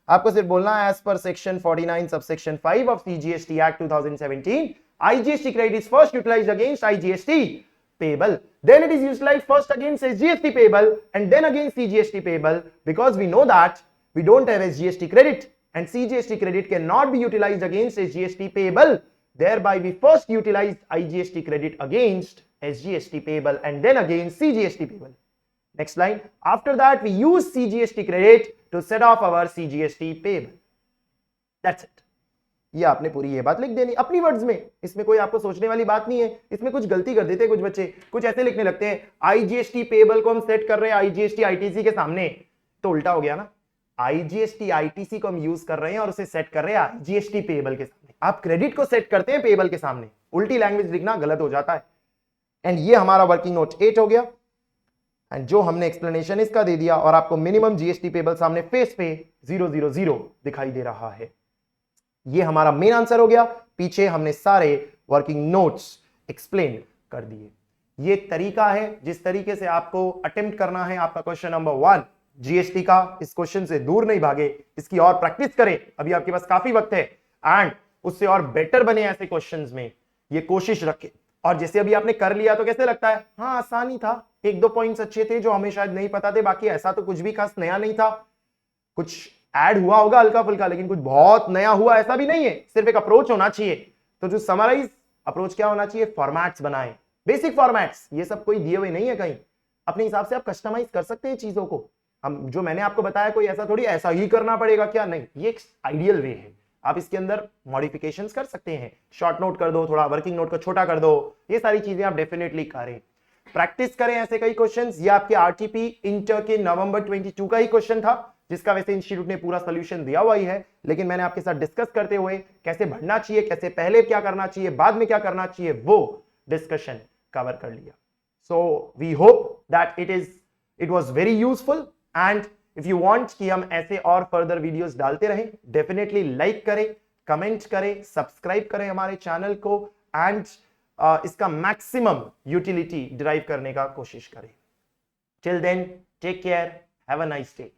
आपको सिर्फ बोलना है as per section 49 subsection 5 of CGST act 2017 IGST credit is first utilized against IGST payable, then it is utilized first against SGST payable and then against CGST payable, because we know that we don't have SGST credit and CGST credit cannot be utilized against SGST payable, thereby we first utilized IGST credit against SGST payable and then against CGST payable. Next line, after that we use CGST credit to set off our CGST payable. That's it. ये आपने पूरी ये बात लिख देनी अपनी words में, इसमें कोई आपको सोचने वाली बात नहीं है। इसमें कुछ गलती कर देते हैं कुछ बच्चे, कुछ ऐसे लिखने लगते हैं आईजीएसटी पेबल को हम सेट कर रहे हैं आईजीएसटी आईटीसी के सामने, तो उल्टा हो गया ना। आईजीएसटी आईटीसी को हम यूज कर रहे हैं और उसे सेट कर रहे हैं आईजीएसटी पेबल के सामने। आप क्रेडिट को सेट करते हैं पेबल के सामने, उल्टी लैंग्वेज लिखना गलत हो जाता है। एंड ये हमारा वर्किंग नोट 8 हो गया, एंड जो हमने एक्सप्लेनेशन इसका दे दिया और आपको मिनिमम जीएसटी पेबल सामने फेस पे 000 दिखाई दे रहा है। ये हमारा मेन आंसर हो गया। पीछे हमने सारे वर्किंग नोट्स एक्सप्लेन कर दिए। ये तरीका है जिस तरीके से आपको अटेम्प्ट करना है आपका क्वेश्चन नंबर 1 जीएसटी का। इस क्वेश्चन से दूर नहीं भागे, इसकी और प्रैक्टिस करें, अभी आपके पास काफी वक्त है, एंड उससे और बेटर बने ऐसे क्वेश्चंस में, ये कोशिश रखें। और जैसे अभी आपने कर लिया तो कैसे लगता है? हाँ आसानी था, 1-2 पॉइंट्स अच्छे थे जो हमें शायद नहीं पता थे, बाकी ऐसा तो कुछ भी खास नया नहीं था। कुछ ऐड हुआ होगा हल्का फुल्का, लेकिन कुछ बहुत नया हुआ ऐसा भी नहीं है। सिर्फ एक अप्रोच होना चाहिए। तो जो समराइज अप्रोच क्या होना चाहिए, फॉर्मेट्स बनाएं, बेसिक फॉर्मेट्स, ये सब कोई दिए हुए नहीं है कहीं, अपने हिसाब से आप कस्टमाइज कर सकते हैं चीजों को। हम जो मैंने आपको बताया कोई ऐसा थोड़ी ऐसा ही करना पड़ेगा क्या, नहीं, ये एक आइडियल वे है। आप इसके अंदर मॉडिफिकेशंस कर सकते हैं, शॉर्ट नोट कर दो, थोड़ा वर्किंग नोट को छोटा कर दो, ये सारी चीजें आप डेफिनेटली करें, प्रैक्टिस करें ऐसे कई क्वेश्चंस। ये आपके आरटीपी इंटर के नवंबर 22 का ही क्वेश्चन था, जिसका वैसे इंस्टीट्यूट ने पूरा सोल्यूशन दिया हुआ ही है, लेकिन मैंने आपके साथ डिस्कस करते हुए कैसे बढ़ना चाहिए, कैसे पहले क्या करना चाहिए, बाद में क्या करना चाहिए, वो डिस्कशन कवर कर लिया। So we hope that it was very useful, and if you want कि हम ऐसे और फर्दर वीडियोस डालते रहें, डेफिनेटली लाइक करें, कमेंट करें, सब्सक्राइब करें हमारे चैनल को एंड इसका मैक्सिमम यूटिलिटी डिराइव करने का कोशिश करें। Till then take care, have a nice day.